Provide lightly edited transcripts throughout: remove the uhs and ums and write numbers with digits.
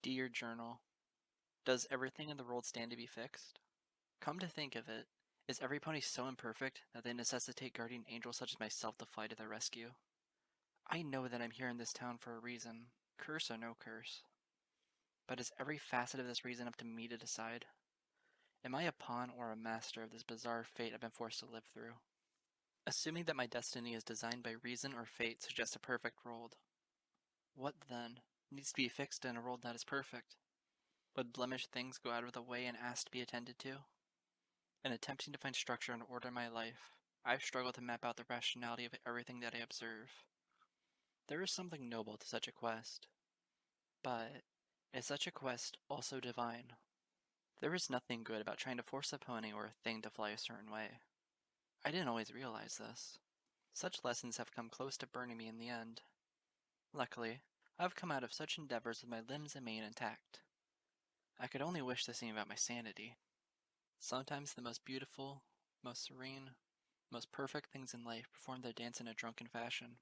Dear Journal, does everything in the world stand to be fixed? Come to think of it, is every pony so imperfect that they necessitate guardian angels such as myself to fly to their rescue? I know that I'm here in this town for a reason, curse or no curse. But is every facet of this reason up to me to decide? Am I a pawn or a master of this bizarre fate I've been forced to live through? Assuming that my destiny is designed by reason or fate suggests a perfect world. What, then, needs to be fixed in a world that is perfect? Would blemished things go out of the way and ask to be attended to? In attempting to find structure and order in my life, I've struggled to map out the rationality of everything that I observe. There is something noble to such a quest, but is such a quest also divine? There is nothing good about trying to force a pony or a thing to fly a certain way. I didn't always realize this. Such lessons have come close to burning me in the end. Luckily, I've come out of such endeavors with my limbs and mane intact. I could only wish the same about my sanity. Sometimes the most beautiful, most serene, most perfect things in life perform their dance in a drunken fashion.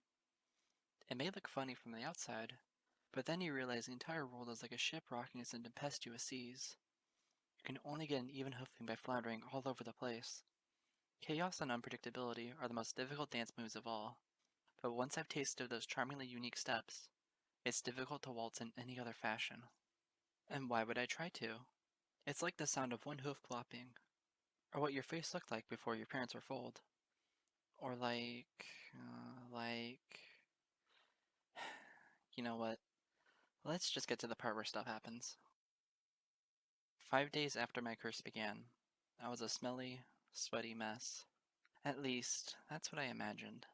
It may look funny from the outside, but then you realize the entire world is like a ship rocking in tempestuous seas. You can only get an even hoofing by floundering all over the place. Chaos and unpredictability are the most difficult dance moves of all, but once I've tasted those charmingly unique steps, it's difficult to waltz in any other fashion. And why would I try to? It's like the sound of one hoof clopping, or what your face looked like before your parents were foaled. Or you know what? Let's just get to the part where stuff happens. 5 days after my curse began, I was a smelly, sweaty mess. At least, that's what I imagined.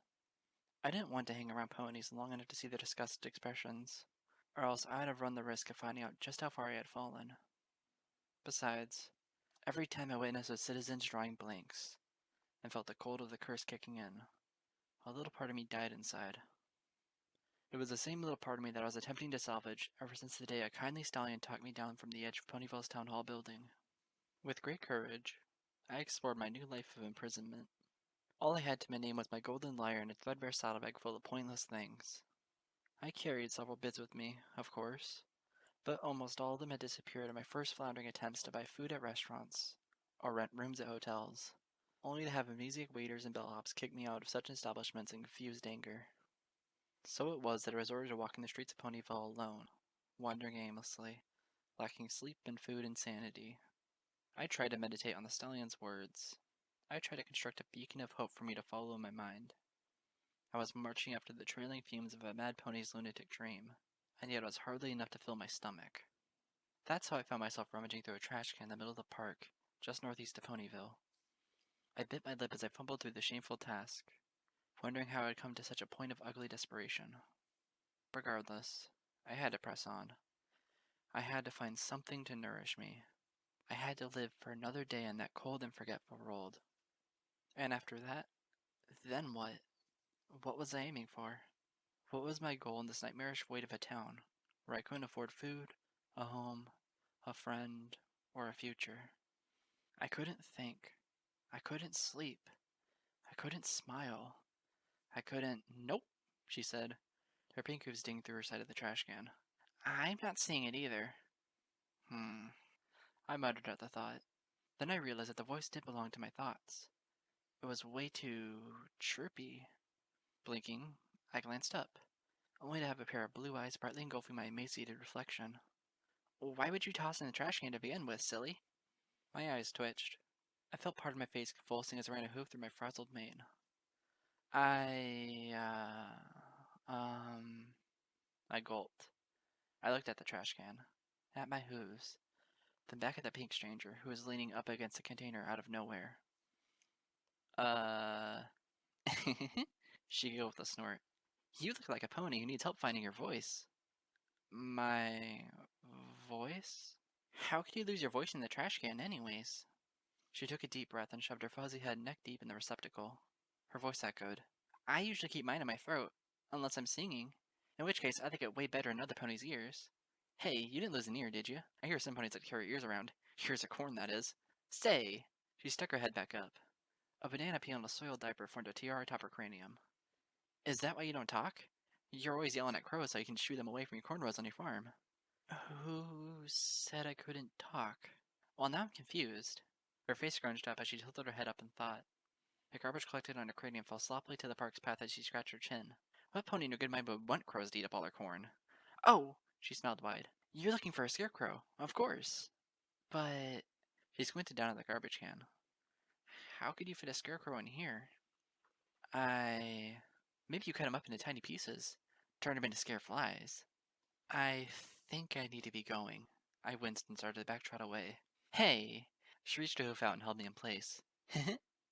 I didn't want to hang around ponies long enough to see their disgusted expressions, or else I'd have run the risk of finding out just how far I had fallen. Besides, every time I witnessed a citizen's drawing blanks, and felt the cold of the curse kicking in, a little part of me died inside. It was the same little part of me that I was attempting to salvage ever since the day a kindly stallion talked me down from the edge of Ponyville's town hall building. With great courage, I explored my new life of imprisonment. All I had to my name was my golden lyre and a threadbare saddlebag full of pointless things. I carried several bits with me, of course, but almost all of them had disappeared in my first floundering attempts to buy food at restaurants or rent rooms at hotels, only to have amnesiac waiters and bellhops kick me out of such establishments in confused anger. So it was that I resorted to walking the streets of Ponyville alone, wandering aimlessly, lacking sleep and food and sanity. I tried to meditate on the stallion's words. I tried to construct a beacon of hope for me to follow in my mind. I was marching after the trailing fumes of a mad pony's lunatic dream, and yet it was hardly enough to fill my stomach. That's how I found myself rummaging through a trash can in the middle of the park, just northeast of Ponyville. I bit my lip as I fumbled through the shameful task, wondering how I had come to such a point of ugly desperation. Regardless, I had to press on. I had to find something to nourish me. I had to live for another day in that cold and forgetful world. And after that, then what? What was I aiming for? What was my goal in this nightmarish void of a town, where I couldn't afford food, a home, a friend, or a future? I couldn't think. I couldn't sleep. I couldn't smile. I couldn't. Nope, she said, her pink hooves dinging through her side of the trash can. I'm not seeing it either. I muttered at the thought. Then I realized that the voice didn't belong to my thoughts. It was way too chirpy. Blinking, I glanced up, only to have a pair of blue eyes brightly engulfing my emaciated reflection. Why would you toss in the trash can to begin with, silly? My eyes twitched. I felt part of my face convulsing as I ran a hoof through my frazzled mane. I gulped. I looked at the trash can, at my hooves, then back at the pink stranger who was leaning up against the container out of nowhere. She giggled with a snort. You look like a pony who needs help finding your voice. My voice? How could you lose your voice in the trash can anyways? She took a deep breath and shoved her fuzzy head neck deep in the receptacle. Her voice echoed. I usually keep mine in my throat, unless I'm singing, in which case I think it way better in other ponies' ears. Hey, you didn't lose an ear, did you? I hear some ponies that carry ears around. Ears of corn, that is. Say! She stuck her head back up. A banana peel and a soiled diaper formed a tiara atop her cranium. Is that why you don't talk? You're always yelling at crows so you can shoo them away from your cornrows on your farm. said I couldn't talk. Well, now I'm confused. Her face scrunched up as she tilted her head up in thought. The garbage collected on her cranium fell sloppily to the park's path as she scratched her chin. What pony in her good mind would want crows to eat up all her corn? Oh! She smiled wide. You're looking for a scarecrow, of course. But... She squinted down at the garbage can. How could you fit a scarecrow in here? Maybe you cut him up into tiny pieces. Turn him into scare flies. I think I need to be going. I winced and started to backtrot away. Hey! She reached her hoof out and held me in place.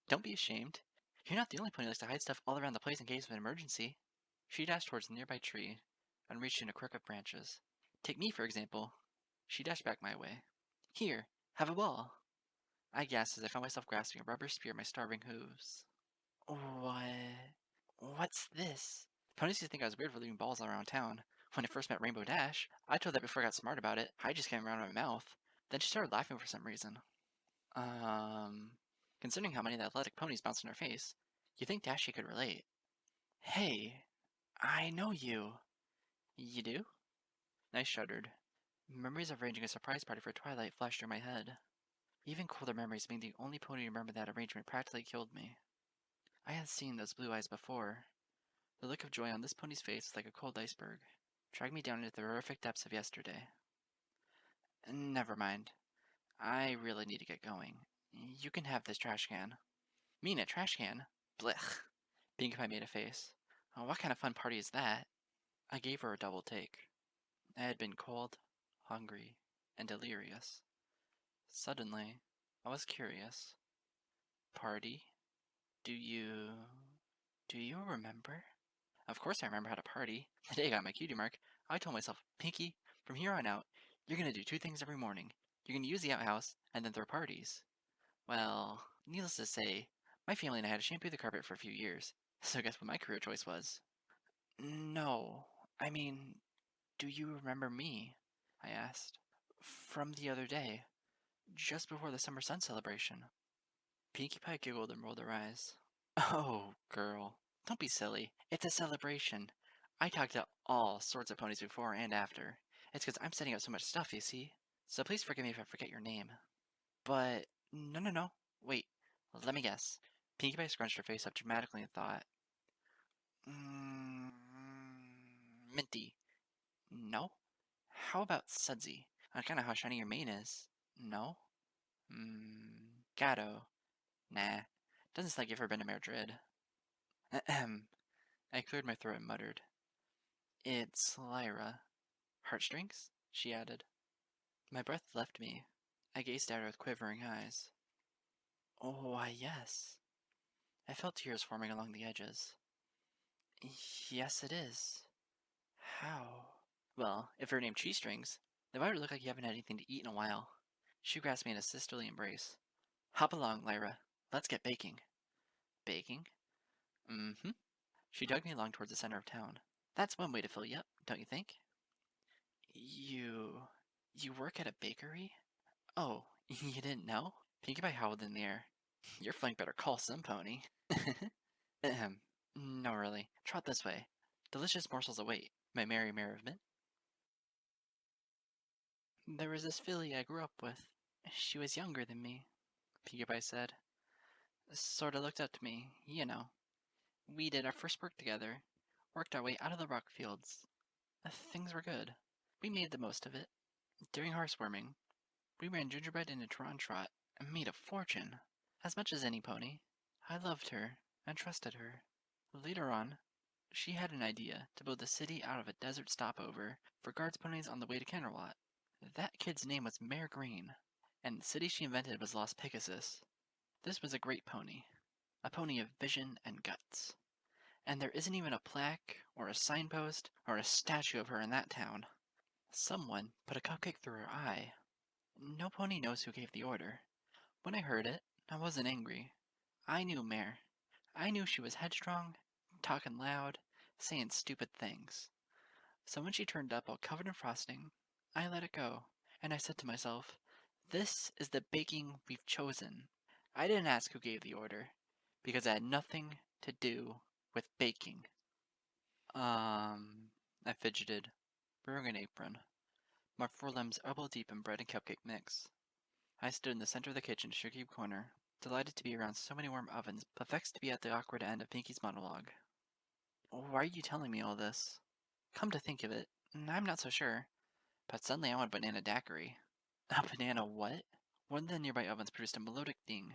Don't be ashamed. You're not the only pony who likes to hide stuff all around the place in case of an emergency. She dashed towards the nearby tree and reached in a crook of branches. Take me, for example. She dashed back my way. Here, have a ball. I gasped as I found myself grasping a rubber spear in my starving hooves. What's this? Ponies used to think I was weird for leaving balls all around town. When I first met Rainbow Dash, I told her that before I got smart about it. I just came around my mouth. Then she started laughing for some reason. Considering how many of the athletic ponies bounced in her face, you'd think Dashy could relate. Hey, I know you. You do? I shuddered. Memories of arranging a surprise party for Twilight flashed through my head. Even colder memories being the only pony to remember that arrangement practically killed me. I had seen those blue eyes before. The look of joy on this pony's face was like a cold iceberg, dragging me down into the horrific depths of yesterday. Never mind. I really need to get going. You can have this trash can. Me in a trash can? Blech. Pinkie Pie made a face. Oh, what kind of fun party is that? I gave her a double take. I had been cold, hungry, and delirious. Suddenly, I was curious. Party? Do you remember? Of course I remember how to party. The day I got my cutie mark, I told myself, Pinkie, from here on out, you're gonna do two things every morning. You're gonna use the outhouse, and then throw parties. Well, needless to say, my family and I had to shampoo the carpet for a few years. So guess what my career choice was? No, I mean, do you remember me? I asked. From the other day, just before the summer sun celebration. Pinkie Pie giggled and rolled her eyes. Oh, girl, don't be silly. It's a celebration. I talked to all sorts of ponies before and after. It's because I'm setting up so much stuff, you see. So please forgive me if I forget your name. But, no. Wait, let me guess. Pinkie Pie scrunched her face up dramatically and thought. Minty. No? How about Sudsy? I kinda how shiny your mane is. No? Gato. Nah. Doesn't sound like you've ever been to Madrid. Ahem. I cleared my throat and muttered. It's Lyra. Heartstrings? She added. My breath left me. I gazed at her with quivering eyes. Oh, why, yes. I felt tears forming along the edges. Yes, it is. How? Well, if you're named Cheese Strings, then why would it look like you haven't had anything to eat in a while? She grasped me in a sisterly embrace. Hop along, Lyra. Let's get baking. Baking? Mm-hmm. She dragged me along towards the center of town. That's one way to fill you up, don't you think? You work at a bakery? Oh, you didn't know? Pinkie Pie howled in the air. Your flank better call some pony. Ahem. No, really. Trot this way. Delicious morsels await, my merry Mint. There was this filly I grew up with. She was younger than me, Pinkie Pie said. Sorta looked up to me, you know. We did our first work together, worked our way out of the rock fields. Things were good. We made the most of it. During horsewarming, we ran gingerbread into Tron Trot and made a fortune. As much as any pony. I loved her and trusted her. Later on, she had an idea to build a city out of a desert stopover for guards ponies on the way to Canterlot. That kid's name was Mare Green, and the city she invented was Lost Pegasus. This was a great pony. A pony of vision and guts. And there isn't even a plaque, or a signpost, or a statue of her in that town. Someone put a cupcake through her eye. No pony knows who gave the order. When I heard it, I wasn't angry. I knew Mare. I knew she was headstrong, talking loud, saying stupid things. So when she turned up all covered in frosting, I let it go, and I said to myself, this is the baking we've chosen. I didn't ask who gave the order, because it had nothing to do with baking. I fidgeted, wearing an apron. my forelimbs elbow deep in bread and cupcake mix. I stood in the center of the kitchen, sugar corner, delighted to be around so many warm ovens, but vexed to be at the awkward end of Pinkie's monologue. Why are you telling me all this? Come to think of it, I'm not so sure, but suddenly I want a banana daiquiri. A banana what? One of the nearby ovens produced a melodic ding.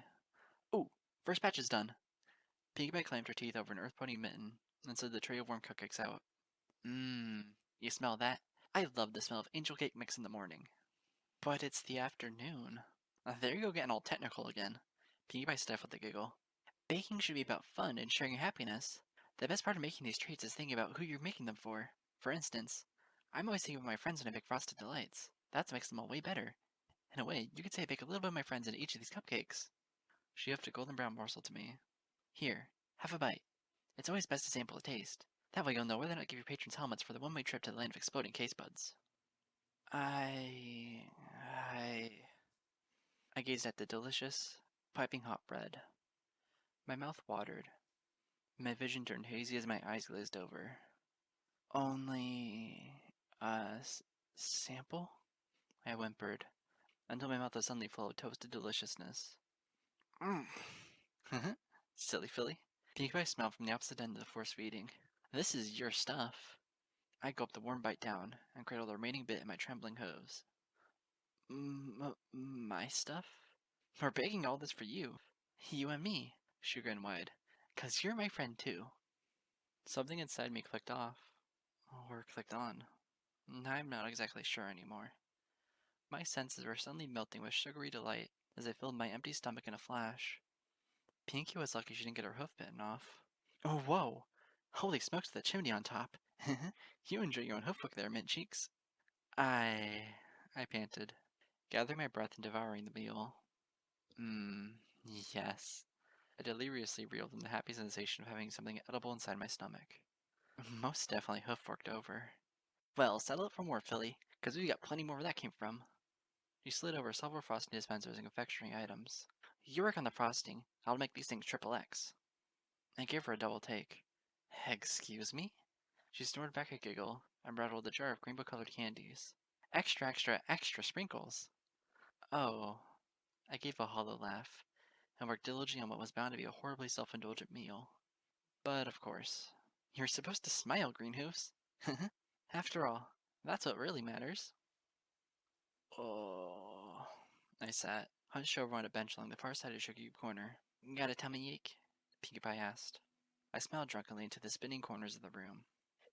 Ooh, first batch is done. Pinkie Pie clamped her teeth over an earth-pony mitten and slid the tray of warm cupcakes out. Mmm, you smell that? I love the smell of angel cake mix in the morning. But it's the afternoon. There you go getting all technical again. Pinkie Pie stifled a giggle. Baking should be about fun and sharing happiness. The best part of making these treats is thinking about who you're making them for. For instance, I'm always thinking of my friends when I bake frosted delights. That makes them all way better. In a way, you could say I bake a little bit of my friends into each of these cupcakes. She huffed a golden brown morsel to me. Here, have a bite. It's always best to sample a taste. That way you'll know whether or not to give your patrons helmets for the one-way trip to the land of exploding case buds. I gazed at the delicious, piping hot bread. My mouth watered. My vision turned hazy as my eyes glazed over. Only sample? I whimpered, until my mouth was suddenly full of toasted deliciousness. Mmm. Silly filly. Pinkie Pie smiled from the opposite end of the force feeding. This is your stuff. I gulped the warm bite down and cradled the remaining bit in my trembling hooves. My stuff? We're baking all this for you. You and me, she grinned wide. 'Cause you're my friend too. Something inside me clicked off. Or clicked on. I'm not exactly sure anymore. My senses were suddenly melting with sugary delight as I filled my empty stomach in a flash. Pinkie was lucky she didn't get her hoof bitten off. Oh, whoa! Holy smokes, the chimney on top! You enjoy your own hoofwork there, Mint Cheeks. I panted, gathering my breath and devouring the meal. Yes. I deliriously reeled in the happy sensation of having something edible inside my stomach. Most definitely hoof-forked over. Well, settle it for more, Philly, 'cause we got plenty more where that came from. She slid over several frosting dispensers and confectionery items. You work on the frosting. I'll make these things triple X. I gave her a double take. Excuse me? She snorted back a giggle and rattled a jar of rainbow-colored candies. Extra, extra, extra sprinkles! Oh. I gave a hollow laugh, and worked diligently on what was bound to be a horribly self-indulgent meal. But, of course, you're supposed to smile, Greenhoofs. After all, that's what really matters. Oh. I sat, hunched over on a bench along the far side of Sugar Cube Corner. Got a tummy ache? Pinkie Pie asked. I smiled drunkenly into the spinning corners of the room.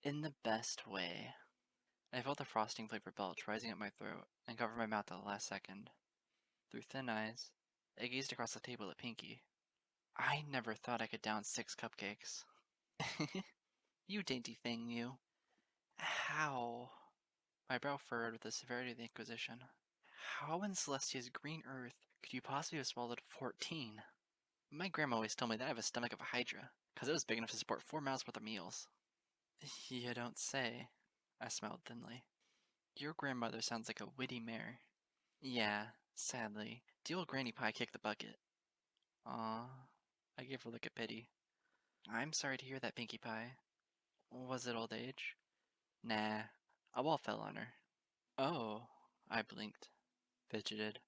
In the best way. I felt the frosting-flavored belch rising up my throat and covered my mouth at the last second. Through thin eyes, I gazed across the table at Pinkie. I never thought I could down 6 cupcakes. You dainty thing, you. How? My brow furrowed with the severity of the Inquisition. How in Celestia's green earth could you possibly have swallowed 14? My grandma always told me that I have a stomach of a hydra, 'cause it was big enough to support 4 miles worth of meals. You don't say. I smiled thinly. Your grandmother sounds like a witty mare. Yeah, sadly. The old Granny Pie kicked the bucket. Aw. I gave her a look of pity. I'm sorry to hear that, Pinkie Pie. Was it old age? Nah, a wall fell on her. Oh, I blinked, fidgeted,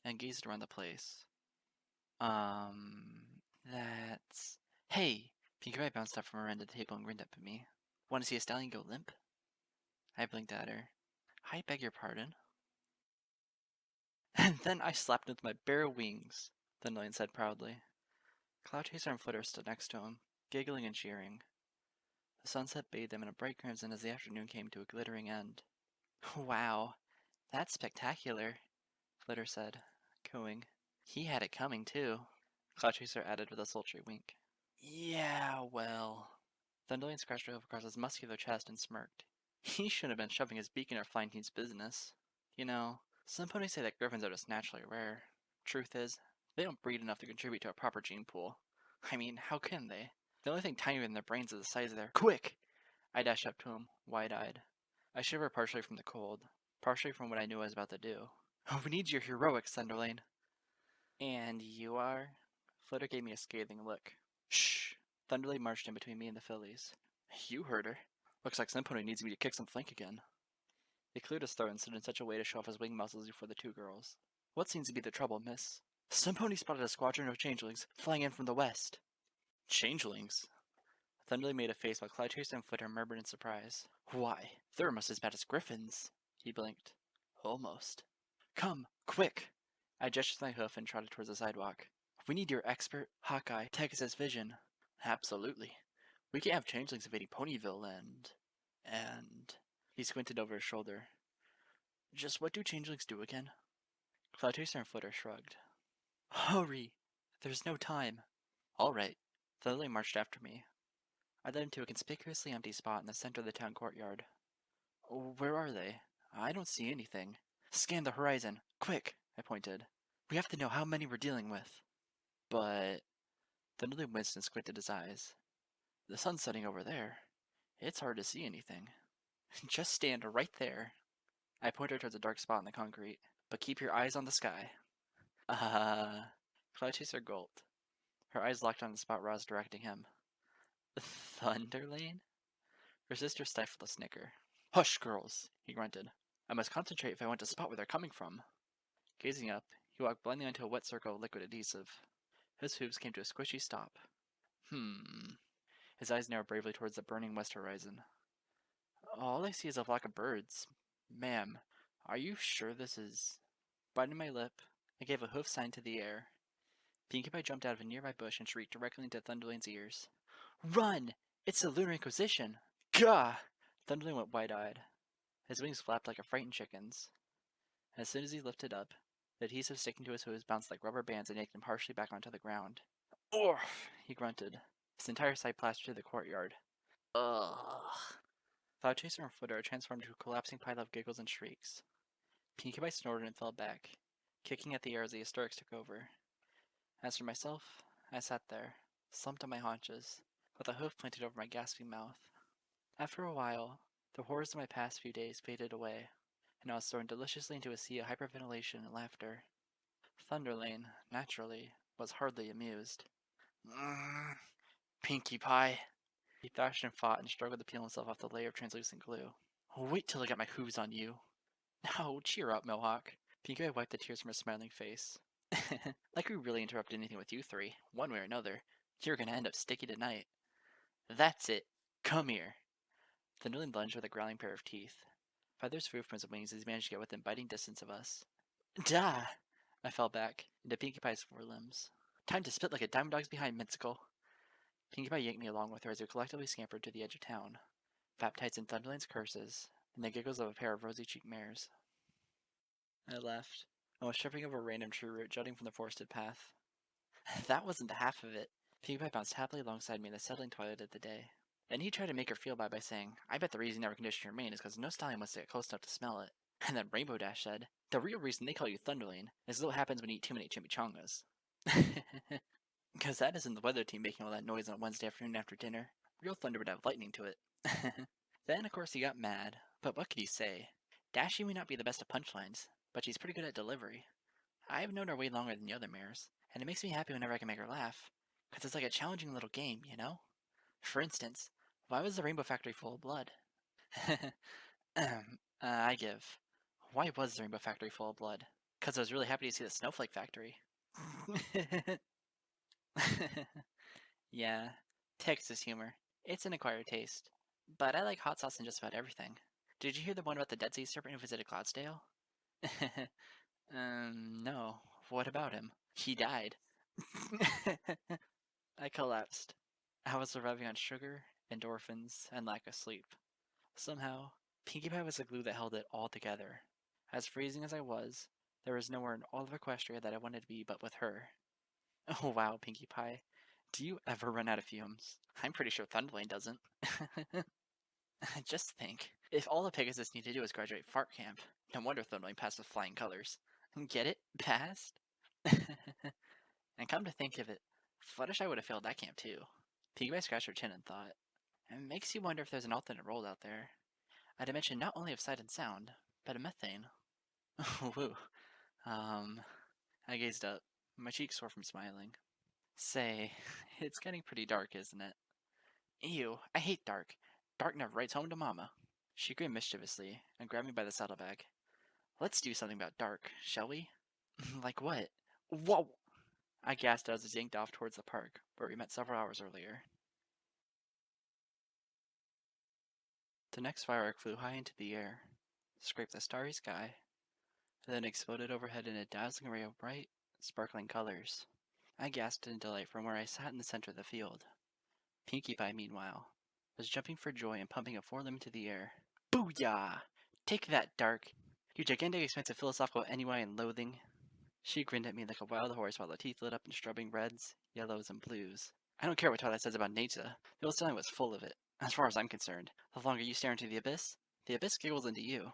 and gazed around the place. That's... Hey! Pinkie Pie bounced up from her end of the table and grinned up at me. Want to see a stallion go limp? I blinked at her. I beg your pardon? And then I slapped him with my bare wings, Thundlion said proudly. Cloud Chaser and Flitter stood next to him, giggling and cheering. The sunset bathed them in a bright crimson as the afternoon came to a glittering end. Wow, that's spectacular, Flitter said, cooing. He had it coming, too, Cloud Chaser added with a sultry wink. Yeah, well... Thundlion scratched over across his muscular chest and smirked. He shouldn't have been shoving his beak in our flying team's business. You know, some ponies say that griffins are just naturally rare. Truth is, they don't breed enough to contribute to a proper gene pool. I mean, how can they? The only thing tinier than their brains is the size of their— Quick! I dashed up to him, wide-eyed. I shivered partially from the cold, partially from what I knew I was about to do. Oh, we need your heroics, Thunderlane. And you are? Flitter gave me a scathing look. Shh! Thunderlane marched in between me and the fillies. You heard her. Looks like Sempony needs me to kick some flank again. He cleared his throat and stood in such a way to show off his wing muscles before the two girls. What seems to be the trouble, miss? Some pony spotted a squadron of changelings flying in from the west. Changelings? Thunderly made a face while Cloudchaser and Flitter murmured in surprise. Why, they're almost as bad as griffins. He blinked. Almost. Come, quick! I gestured with my hoof and trotted towards the sidewalk. We need your expert, Hawkeye, Pegasus vision. Absolutely. We can't have changelings invading Ponyville and... He squinted over his shoulder. Just what do changelings do again? Cloudchaser and Flitter shrugged. Hurry! There's no time. All right. Thunderly marched after me. I led him to a conspicuously empty spot in the center of the town courtyard. Where are they? I don't see anything. Scan the horizon. Quick! I pointed. We have to know how many we're dealing with. But... Thunderly winced and squinted his eyes. The sun's setting over there. It's hard to see anything. Just stand right there. I pointed towards a dark spot in the concrete. But keep your eyes on the sky. Cloudchaser gulped. Her eyes locked on the spot where I was directing him. Thunderlane? Her sister stifled a snicker. Hush, girls, he grunted. I must concentrate if I want to spot where they're coming from. Gazing up, he walked blindly onto a wet circle of liquid adhesive. His hooves came to a squishy stop. His eyes narrowed bravely towards the burning west horizon. All I see is a flock of birds. Ma'am, are you sure this is... Biting my lip, I gave a hoof sign to the air. Pinkie Pie jumped out of a nearby bush and shrieked directly into Thunderlane's ears. Run! It's the Lunar Inquisition! Gah! Thunderlane went wide-eyed. His wings flapped like a frightened chicken's. As soon as he lifted up, the adhesive sticking to his hooves bounced like rubber bands and yanked him partially back onto the ground. Oof! He grunted. His entire side plastered through the courtyard. Ugh. Cloudchaser and Flitter transformed into a collapsing pile of giggles and shrieks. Pinkie Pie snorted and fell back, kicking at the air as the hysterics took over. As for myself, I sat there, slumped on my haunches, with a hoof planted over my gasping mouth. After a while, the horrors of my past few days faded away, and I was thrown deliciously into a sea of hyperventilation and laughter. Thunderlane, naturally, was hardly amused. Pinkie Pie. He thrashed and fought and struggled to peel himself off the layer of translucent glue. Wait till I get my hooves on you. Now, cheer up, Mohawk. Pinkie Pie wiped the tears from his smiling face. Like we really interrupted anything with you three, one way or another. You're gonna end up sticky tonight. That's it. Come here. Thunderlane lunged with a growling pair of teeth. Feathers flew from his wings as he managed to get within biting distance of us. Da! I fell back, into Pinkie Pie's forelimbs. Time to spit like a dime dog's behind, Mincicle. Pinkie Pie yanked me along with her as we collectively scampered to the edge of town, baptized in Thunderlane's curses and the giggles of a pair of rosy-cheeked mares. I left, almost tripping over a random tree root jutting from the forested path. That wasn't the half of it. Pinkie Pie bounced happily alongside me in the settling twilight of the day. Then he tried to make her feel bad by saying, I bet the reason you never condition your mane is because no stallion wants to get close enough to smell it. And then Rainbow Dash said, the real reason they call you Thunderlane is what happens when you eat too many chimichangas. Because that isn't the weather team making all that noise on a Wednesday afternoon after dinner. Real thunder would have lightning to it. Then, of course, he got mad. But what could he say? Dashie may not be the best of punchlines, but she's pretty good at delivery. I've known her way longer than the other mares, and it makes me happy whenever I can make her laugh. Because it's like a challenging little game, you know? For instance, why was the Rainbow Factory full of blood? I give. Why was the Rainbow Factory full of blood? Because I was really happy to see the Snowflake Factory. Yeah, Texas humor. It's an acquired taste. But I like hot sauce in just about everything. Did you hear the one about the Dead Sea Serpent who visited Cloudsdale? No. What about him? He died. I collapsed. I was surviving on sugar, endorphins, and lack of sleep. Somehow, Pinkie Pie was the glue that held it all together. As freezing as I was, there was nowhere in all of Equestria that I wanted to be but with her. Oh wow, Pinkie Pie. Do you ever run out of fumes? I'm pretty sure Thunderlane doesn't. Just think, if all the Pegasus need to do is graduate fart camp, no wonder Thunderlane passed with flying colors. Get it? Passed? And come to think of it, Fluttershy would have failed that camp too. Pinkie Pie scratched her chin and thought. It makes you wonder if there's an alternate world out there. A dimension not only of sight and sound, but of methane. Woo. I gazed up, my cheeks sore from smiling. Say, it's getting pretty dark, isn't it? Ew, I hate dark. Dark never writes home to Mama. She grinned mischievously and grabbed me by the saddlebag. Let's do something about dark, shall we? Like what? Whoa! I gasped as I was yanked off towards the park, where we met several hours earlier. The next firework flew high into the air, scraped the starry sky, and then exploded overhead in a dazzling array of bright, sparkling colors. I gasped in delight from where I sat in the center of the field. Pinkie Pie, meanwhile, was jumping for joy and pumping a forelimb into the air. Booyah! Take that, Dark! You gigantic, expensive, philosophical ennui and loathing! She grinned at me like a wild horse while her teeth lit up in strobing reds, yellows, and blues. I don't care what Twilight says about nature. The old styling was full of it. As far as I'm concerned, the longer you stare into the abyss giggles into you.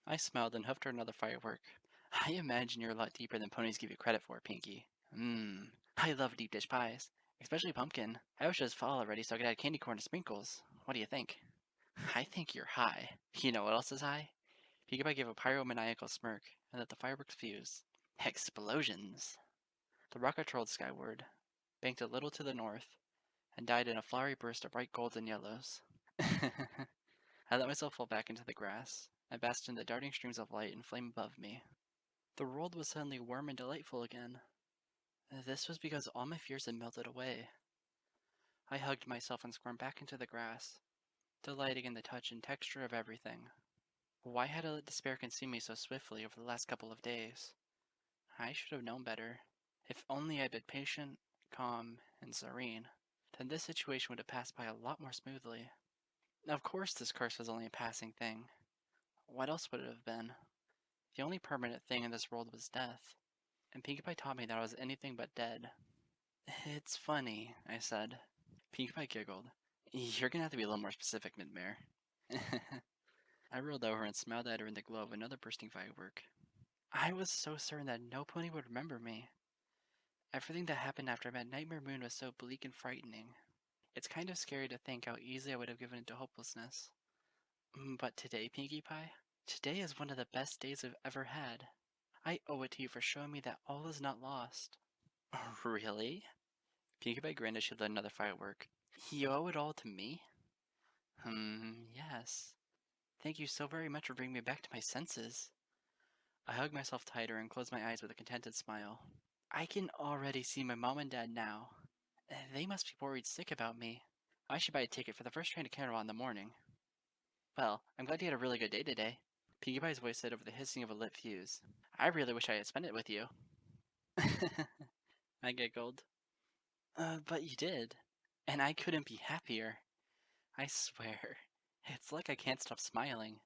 I smiled and huffed her another firework. I imagine you're a lot deeper than ponies give you credit for, Pinkie. I love deep dish pies, especially pumpkin. I wish it was fall already so I could add candy corn to sprinkles. What do you think? I think you're high. You know what else is high? Pinkie Pie gave a pyromaniacal smirk and let the fireworks fuse. Explosions! The rocket trolled skyward, banked a little to the north, and died in a flowery burst of bright golds and yellows. I let myself fall back into the grass. I basked in the darting streams of light and flame above me. The world was suddenly warm and delightful again. This was because all my fears had melted away. I hugged myself and squirmed back into the grass, delighting in the touch and texture of everything. Why had I let despair consume me so swiftly over the last couple of days? I should have known better. If only I'd been patient, calm, and serene, then this situation would have passed by a lot more smoothly. Of course this curse was only a passing thing. What else would it have been? The only permanent thing in this world was death, and Pinkie Pie taught me that I was anything but dead. It's funny, I said. Pinkie Pie giggled. You're gonna have to be a little more specific, Midmare. I rolled over and smiled at her in the glow of another bursting firework. I was so certain that no pony would remember me. Everything that happened after I met Nightmare Moon was so bleak and frightening. It's kind of scary to think how easily I would have given into hopelessness. But today, Pinkie Pie, today is one of the best days I've ever had. I owe it to you for showing me that all is not lost. Really? Pinkie Pie grinned as she lit another firework. You owe it all to me? Yes. Thank you so very much for bringing me back to my senses. I hugged myself tighter and closed my eyes with a contented smile. I can already see my mom and dad now. They must be worried sick about me. I should buy a ticket for the first train to Canada in the morning. Well, I'm glad you had a really good day today. Pinkie Pie's voice said over the hissing of a lit fuse. I really wish I had spent it with you. I giggled. But you did. And I couldn't be happier. I swear. It's like I can't stop smiling.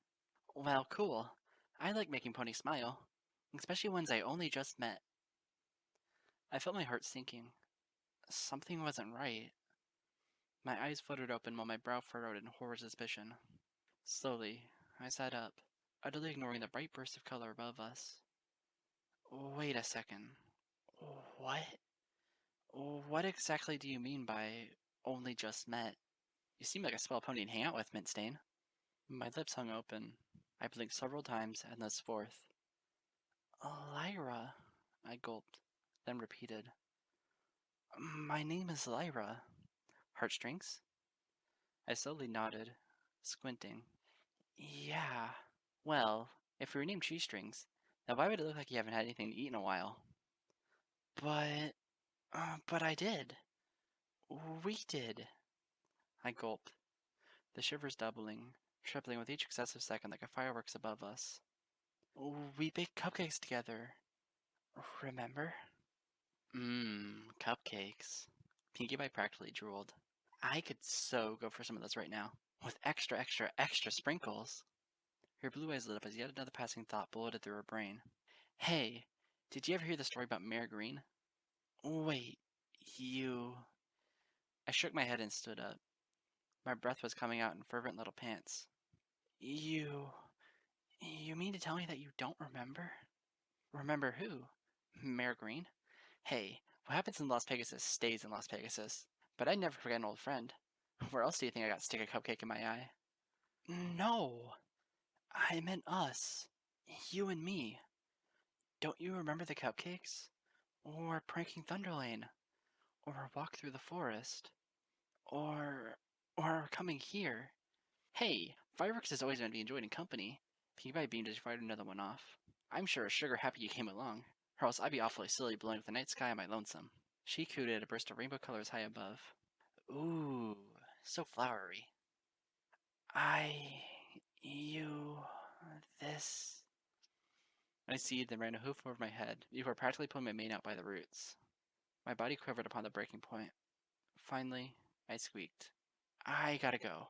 Well, cool. I like making ponies smile. Especially ones I only just met. I felt my heart sinking. Something wasn't right. My eyes fluttered open while my brow furrowed in horror suspicion. Slowly, I sat up, utterly ignoring the bright burst of color above us. Wait a second. What? What exactly do you mean by only just met? You seem like a swell pony to hang out with, Mintstain. My lips hung open. I blinked several times and thus forth. Lyra, I gulped, then repeated. My name is Lyra. Heartstrings? I slowly nodded, squinting. Yeah. Well, if you were named Cheese Strings, then why would it look like you haven't had anything to eat in a while? But I did. We did. I gulped, the shivers doubling, tripling with each successive second like a fireworks above us. We baked cupcakes together. Remember? Cupcakes. Pinkie Pie practically drooled. I could so go for some of those right now, with extra, extra, extra sprinkles. Her blue eyes lit up as yet another passing thought bulleted through her brain. Hey, did you ever hear the story about Mayor Green? Wait, you... I shook my head and stood up. My breath was coming out in fervent little pants. You mean to tell me that you don't remember? Remember who? Mayor Green? Hey, what happens in Las Pegasus stays in Las Pegasus. But I'd never forget an old friend. Where else do you think I got stick a cupcake in my eye? No, I meant us. You and me. Don't you remember the cupcakes? Or pranking Thunderlane? Or a walk through the forest? Or coming here? Hey, Fireworks is always meant to be enjoyed in company. Pinkie beamed as she fired another one off. I'm sure as sugar happy you came along, or else I'd be awfully silly blowing up the night sky on my lonesome. She cooed at a burst of rainbow colors high above. Ooh, so flowery. You, this. I seethed and ran a hoof over my head, before practically pulling my mane out by the roots. My body quivered upon the breaking point. Finally, I squeaked. I gotta go.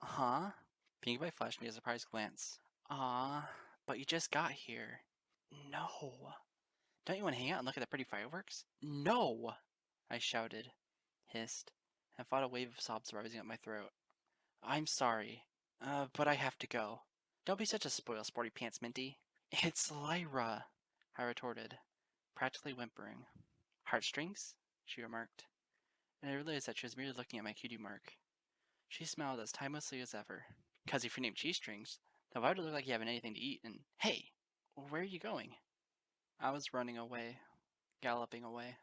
Huh? Pinkie flashed me a surprised glance. But you just got here. No. Don't you want to hang out and look at the pretty fireworks? No! I shouted, hissed, and fought a wave of sobs rising up my throat. I'm sorry, but I have to go. Don't be such a sporty pants, Minty. It's Lyra, I retorted, practically whimpering. Heartstrings? She remarked, and I realized that she was merely looking at my cutie mark. She smiled as timelessly as ever. 'Cause if you're named Cheese Strings, then why would it look like you haven't anything to eat? And hey, where are you going? I was running away, galloping away.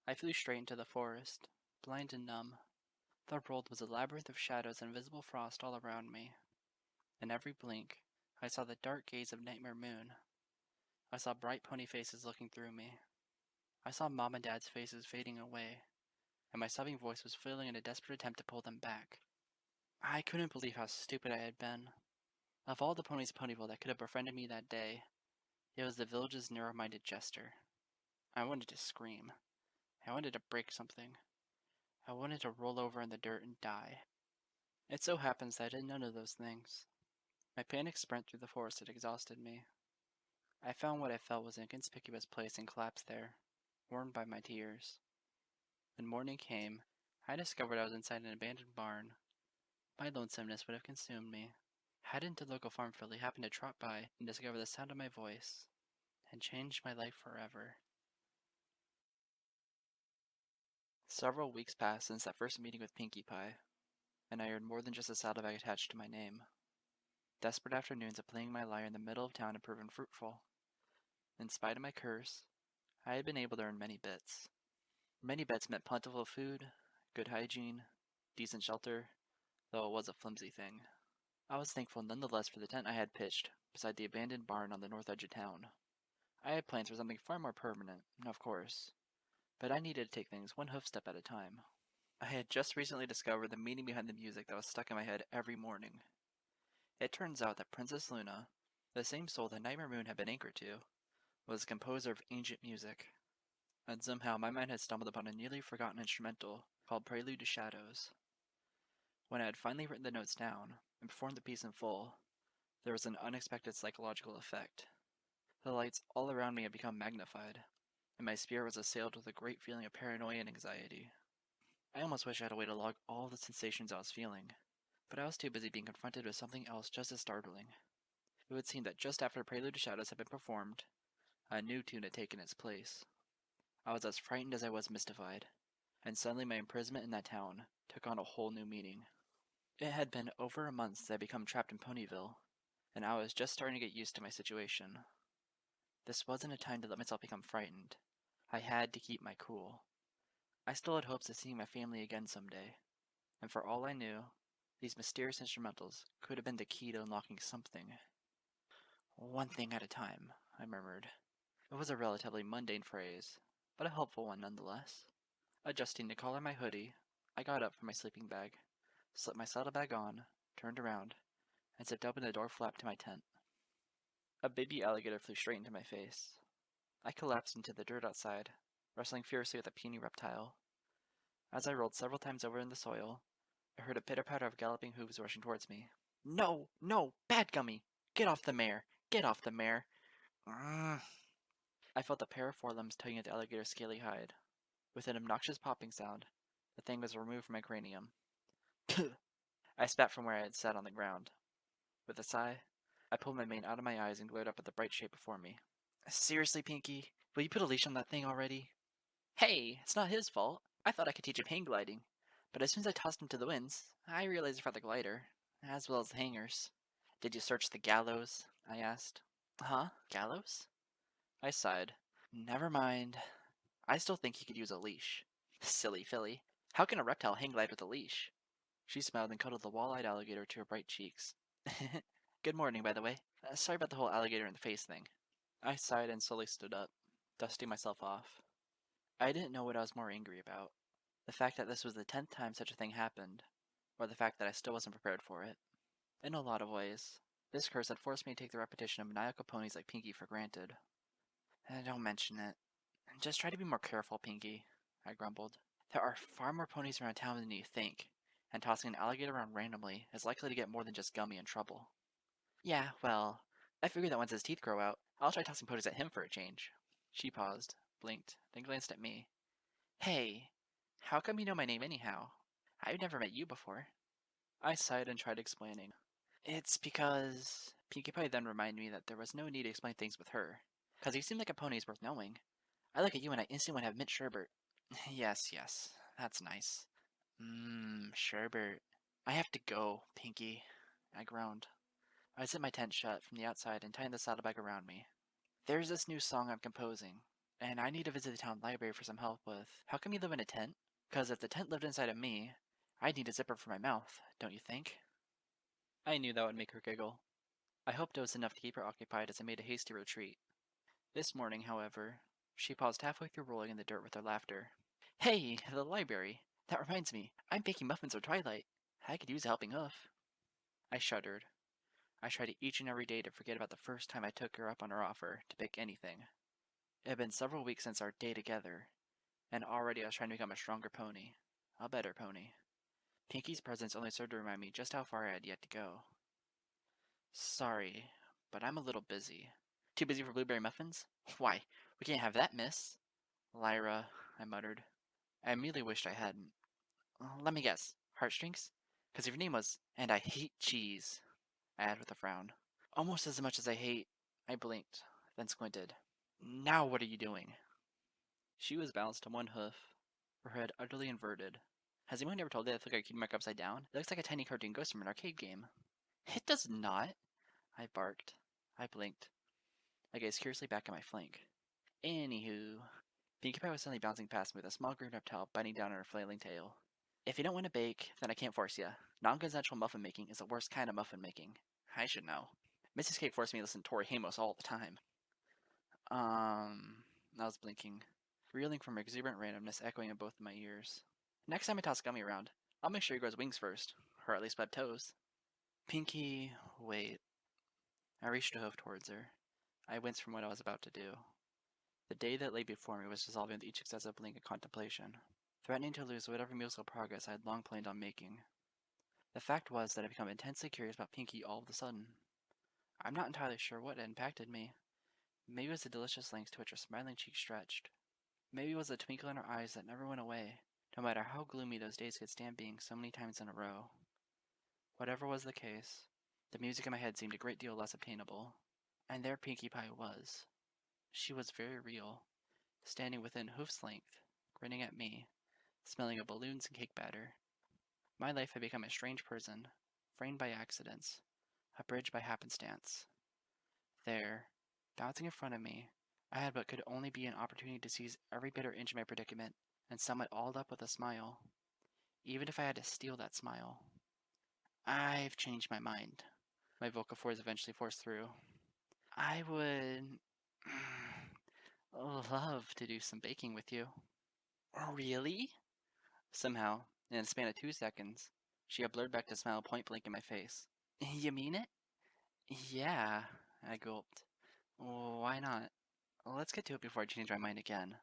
I flew straight into the forest, blind and numb. The world was a labyrinth of shadows and invisible frost all around me. In every blink, I saw the dark gaze of Nightmare Moon. I saw bright pony faces looking through me. I saw Mom and Dad's faces fading away, and my sobbing voice was flailing in a desperate attempt to pull them back. I couldn't believe how stupid I had been. Of all the ponies in Ponyville that could have befriended me that day, it was the village's narrow-minded jester. I wanted to scream. I wanted to break something. I wanted to roll over in the dirt and die. It so happens that I did none of those things. My panic sprint through the forest had exhausted me. I found what I felt was an inconspicuous place and collapsed there, warmed by my tears. When morning came, I discovered I was inside an abandoned barn. My lonesomeness would have consumed me, hadn't a local farm filly happened to trot by and discover the sound of my voice, and changed my life forever. Several weeks passed since that first meeting with Pinkie Pie, and I earned more than just a saddlebag attached to my name. Desperate afternoons of playing my lyre in the middle of town had proven fruitful. In spite of my curse, I had been able to earn many bits. Many bits meant plentiful food, good hygiene, decent shelter, though it was a flimsy thing. I was thankful nonetheless for the tent I had pitched beside the abandoned barn on the north edge of town. I had plans for something far more permanent, of course, but I needed to take things one hoof step at a time. I had just recently discovered the meaning behind the music that was stuck in my head every morning. It turns out that Princess Luna, the same soul that Nightmare Moon had been anchored to, was a composer of ancient music, and somehow my mind had stumbled upon a nearly forgotten instrumental called Prelude to Shadows. When I had finally written the notes down and performed the piece in full, there was an unexpected psychological effect. The lights all around me had become magnified, and my spirit was assailed with a great feeling of paranoia and anxiety. I almost wish I had a way to log all the sensations I was feeling, but I was too busy being confronted with something else just as startling. It would seem that just after Prelude to Shadows had been performed, a new tune had taken its place. I was as frightened as I was mystified, and suddenly my imprisonment in that town took on a whole new meaning. It had been over a month since I had become trapped in Ponyville, and I was just starting to get used to my situation. This wasn't a time to let myself become frightened. I had to keep my cool. I still had hopes of seeing my family again someday, and for all I knew, these mysterious instrumentals could have been the key to unlocking something. One thing at a time, I murmured. It was a relatively mundane phrase, but a helpful one nonetheless. Adjusting the collar of my hoodie, I got up from my sleeping bag, slipped my saddlebag on, turned around, and zipped open the door flap to my tent. A baby alligator flew straight into my face. I collapsed into the dirt outside, wrestling furiously with a puny reptile. As I rolled several times over in the soil, I heard a pitter-patter of galloping hooves rushing towards me. No! No! Bad Gummy! Get off the mare! Get off the mare! I felt a pair of forelimbs tugging at the alligator's scaly hide. With an obnoxious popping sound, the thing was removed from my cranium. I spat from where I had sat on the ground. With a sigh, I pulled my mane out of my eyes and glared up at the bright shape before me. Seriously, Pinkie? Will you put a leash on that thing already? Hey, it's not his fault. I thought I could teach him hang gliding. But as soon as I tossed him to the winds, I realized it for the glider, as well as the hangers. Did you search the gallows? I asked. Huh? Gallows? I sighed. Never mind. I still think he could use a leash. Silly filly. How can a reptile hang glide with a leash? She smiled and cuddled the wall-eyed alligator to her bright cheeks. Good morning, by the way. Sorry about the whole alligator in the face thing. I sighed and slowly stood up, dusting myself off. I didn't know what I was more angry about. The fact that this was the 10th time such a thing happened, or the fact that I still wasn't prepared for it. In a lot of ways, this curse had forced me to take the repetition of maniacal ponies like Pinkie for granted. Don't mention it. Just try to be more careful, Pinkie, I grumbled. There are far more ponies around town than you think, and tossing an alligator around randomly is likely to get more than just Gummy in trouble. Yeah, well, I figured that once his teeth grow out, I'll try tossing ponies at him for a change. She paused, blinked, then glanced at me. Hey, how come you know my name anyhow? I've never met you before. I sighed and tried explaining. It's because... Pinkie Pie then reminded me that there was no need to explain things with her, because you seem like a pony is worth knowing. I look at you and I instantly want to have mint sherbet. Yes, that's nice. Sherbet. I have to go, Pinkie, I groaned. I zipped my tent shut from the outside and tightened the saddlebag around me. There's this new song I'm composing, and I need to visit the town library for some help with. How come you live in a tent? 'Cause if the tent lived inside of me, I'd need a zipper for my mouth, don't you think? I knew that would make her giggle. I hoped it was enough to keep her occupied as I made a hasty retreat. This morning, however, she paused halfway through rolling in the dirt with her laughter. Hey, the library! That reminds me, I'm baking muffins for Twilight. I could use a helping hoof. I shuddered. I tried each and every day to forget about the first time I took her up on her offer to bake anything. It had been several weeks since our day together, and already I was trying to become a stronger pony. A better pony. Pinkie's presence only served to remind me just how far I had yet to go. Sorry, but I'm a little busy. Too busy for blueberry muffins? Why, we can't have that, miss. Lyra, I muttered. I immediately wished I hadn't. Let me guess. Heartstrings? Because if your name was, and I hate cheese, I added with a frown. Almost as much as I hate. I blinked, then squinted. Now what are you doing? She was balanced on one hoof, her head utterly inverted. Has anyone ever told you that I look like a cutie mark upside down? It looks like a tiny cartoon ghost from an arcade game. It does not, I barked. I blinked. I gazed curiously back at my flank. Anywho, Pinkie Pie was suddenly bouncing past me with a small green reptile biting down on her flailing tail. If you don't want to bake, then I can't force you. Non-consensual muffin making is the worst kind of muffin making. I should know. Mrs. Cake forced me to listen to Tori Hamos all the time. I was blinking, reeling from exuberant randomness echoing in both of my ears. Next time I toss Gummy around, I'll make sure he grows wings first, or at least web toes. Pinkie, wait. I reached a hoof towards her. I winced from what I was about to do. The day that lay before me was dissolving with each successive blink of contemplation, threatening to lose whatever musical progress I had long planned on making. The fact was that I'd become intensely curious about Pinkie all of a sudden. I'm not entirely sure what had impacted me. Maybe it was the delicious lengths to which her smiling cheeks stretched. Maybe it was the twinkle in her eyes that never went away, no matter how gloomy those days could stand being so many times in a row. Whatever was the case, the music in my head seemed a great deal less obtainable. And there Pinkie Pie was. She was very real, standing within hoof's length, grinning at me, smelling of balloons and cake batter. My life had become a strange prison, framed by accidents, abridged by happenstance. There, bouncing in front of me, I had what could only be an opportunity to seize every bitter inch of my predicament and sum it all up with a smile, even if I had to steal that smile. I've changed my mind, my vocal cords eventually forced through. I would love to do some baking with you. Really? Somehow, in a span of 2 seconds, she had blurred back to smile point blank in my face. You mean it? Yeah, I gulped. Why not? Let's get to it before I change my mind again.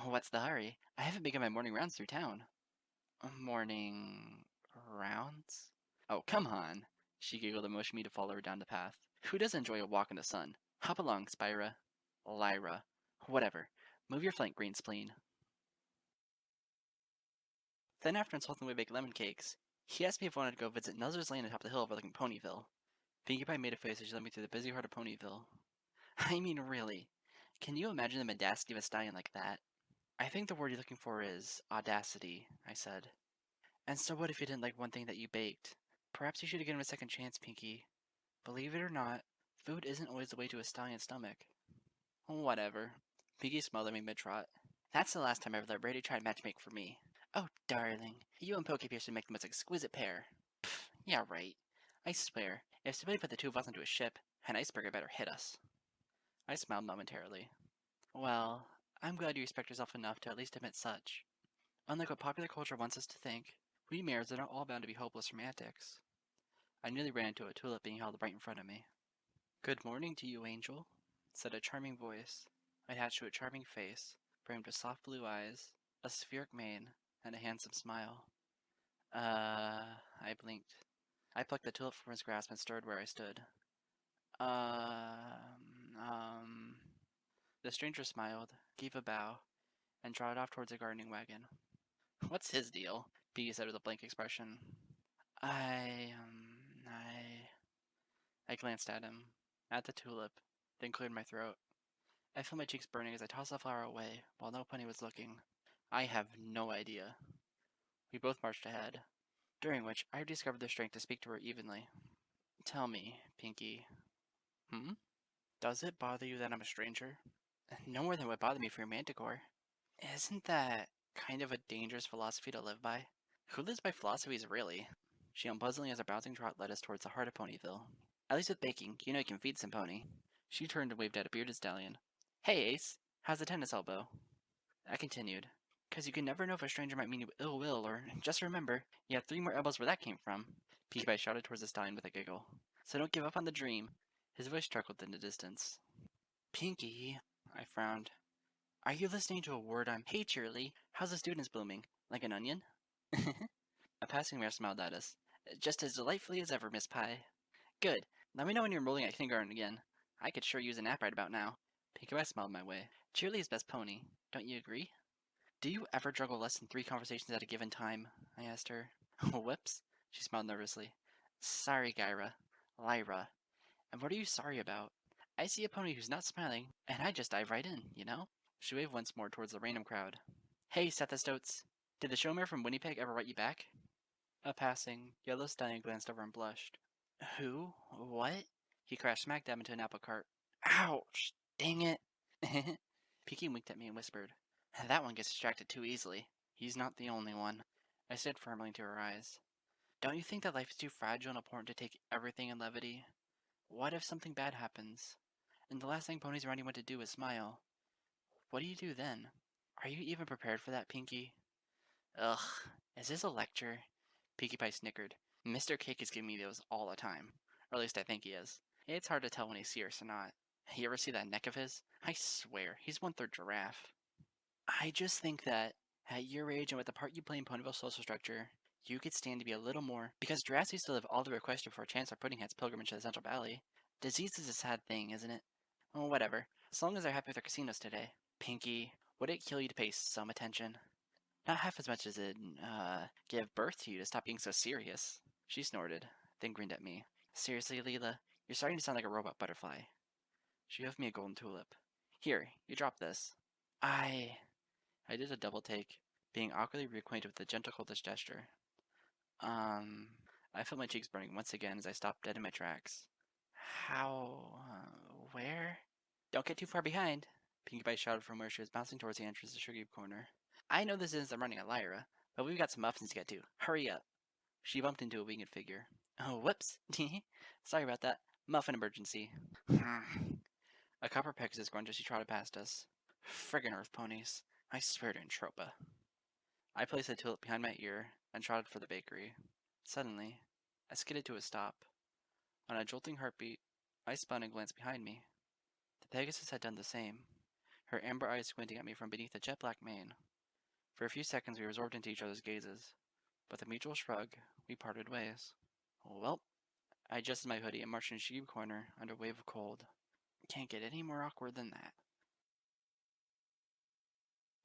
What's the hurry? I haven't begun my morning rounds through town. Morning rounds? Oh, come on, she giggled and motioned me to follow her down the path. Who doesn't enjoy a walk in the sun? Hop along, Spira. Lyra. Whatever. Move your flank, green spleen. Then after insulting me bake lemon cakes, he asked me if I wanted to go visit Nuzzer's Lane atop the hill overlooking Ponyville. Pinkie Pie made a face as she led me through the busy heart of Ponyville. I mean, really. Can you imagine the mendacity of a stallion like that? I think the word you're looking for is audacity, I said. And so what if you didn't like one thing that you baked? Perhaps you should have given him a second chance, Pinkie. Believe it or not, food isn't always the way to a stallion's stomach. Whatever. Pinkie smiled at me mid-trot. That's the last time I ever let Brady try to matchmake for me. Oh, darling. You and Pokey Pierce would make the most exquisite pair. Yeah, right. I swear, if somebody put the two of us onto a ship, an iceberg better hit us. I smiled momentarily. Well, I'm glad you respect yourself enough to at least admit such. Unlike what popular culture wants us to think, we mares are not all bound to be hopeless romantics. I nearly ran into a tulip being held right in front of me. Good morning to you, Angel, said a charming voice, attached to a charming face, framed with soft blue eyes, a spheric mane, and a handsome smile. I blinked. I plucked the tulip from his grasp and stirred where I stood. Um. The stranger smiled, gave a bow, and trotted off towards the gardening wagon. What's his deal? Pinkie said with a blank expression. I glanced at him, at the tulip, then cleared my throat. I felt my cheeks burning as I tossed the flower away, while no pony was looking. I have no idea. We both marched ahead, during which I discovered the strength to speak to her evenly. Tell me, Pinkie. Does it bother you that I'm a stranger? No more than it would bother me for your manticore. Isn't that kind of a dangerous philosophy to live by? Who lives by philosophies, really? She unpleasantly as a bouncing trot led us towards the heart of Ponyville. At least with baking, you know you can feed some pony. She turned and waved at a bearded stallion. Hey, Ace, how's the tennis elbow? I continued. 'Cause you can never know if a stranger might mean you ill will, or just remember, you have 3 more elbows where that came from. Pinkie shouted towards the stallion with a giggle. So don't give up on the dream. His voice chuckled in the distance. Pinkie, I frowned. Are you listening to a word I'm... Hey, Cheerly, how's the students blooming? Like an onion? A passing mare smiled at us. Just as delightfully as ever, Miss Pie. Good. Let me know when you're enrolling at kindergarten again. I could sure use a nap right about now. Pinkie smiled my way. Cheerly is best pony. Don't you agree? Do you ever juggle less than 3 conversations at a given time? I asked her. Whoops. She smiled nervously. Sorry, Lyra. And what are you sorry about? I see a pony who's not smiling, and I just dive right in, you know? She waved once more towards the random crowd. Hey, Stethoscotes. Did the showmare from Winnipeg ever write you back? A passing, yellow stallion glanced over and blushed. Who? What? He crashed smack dab into an apple cart. Ouch! Dang it! Pinkie winked at me and whispered, That one gets distracted too easily. He's not the only one. I stared firmly into her eyes. Don't you think that life is too fragile and important to take everything in levity? What if something bad happens? And the last thing ponies around you want to do is smile. What do you do then? Are you even prepared for that, Pinkie? Ugh, is this a lecture? Pinkie Pie snickered. Mr. Cake is giving me those all the time. Or at least I think he is. It's hard to tell when he's serious or not. You ever see that neck of his? I swear, he's 1/3 giraffe. I just think that, at your age and with the part you play in Ponyville's social structure, you could stand to be a little more, because giraffes used to live all the way requested for a chance at Puddinghead's pilgrimage to the Central Valley. Disease is a sad thing, isn't it? Oh, whatever. As long as they're happy with their casinos today. Pinkie, would it kill you to pay some attention? Not half as much as it'd, give birth to you to stop being so serious. She snorted, then grinned at me. Seriously, Leela, you're starting to sound like a robot butterfly. She gave me a golden tulip. Here, you drop this. I did a double take, being awkwardly reacquainted with the gentle cultish gesture. I felt my cheeks burning once again as I stopped dead in my tracks. How, where? Don't get too far behind, Pinkie Pie shouted from where she was bouncing towards the entrance to Sugar Cube Corner. I know this isn't running at Lyra, but we've got some muffins to get to. Hurry up. She bumped into a winged figure. Oh, whoops. Sorry about that. Muffin emergency. A copper Pegasus grunted as she trotted past us. Friggin' earth ponies. I swear to Entropa. I placed the tulip behind my ear and trotted for the bakery. Suddenly, I skidded to a stop. On a jolting heartbeat, I spun and glanced behind me. The Pegasus had done the same, her amber eyes squinting at me from beneath a jet-black mane. For a few seconds we absorbed into each other's gazes. With a mutual shrug, we parted ways. Well, I adjusted my hoodie and marched into Sheep Corner under a wave of cold. Can't get any more awkward than that.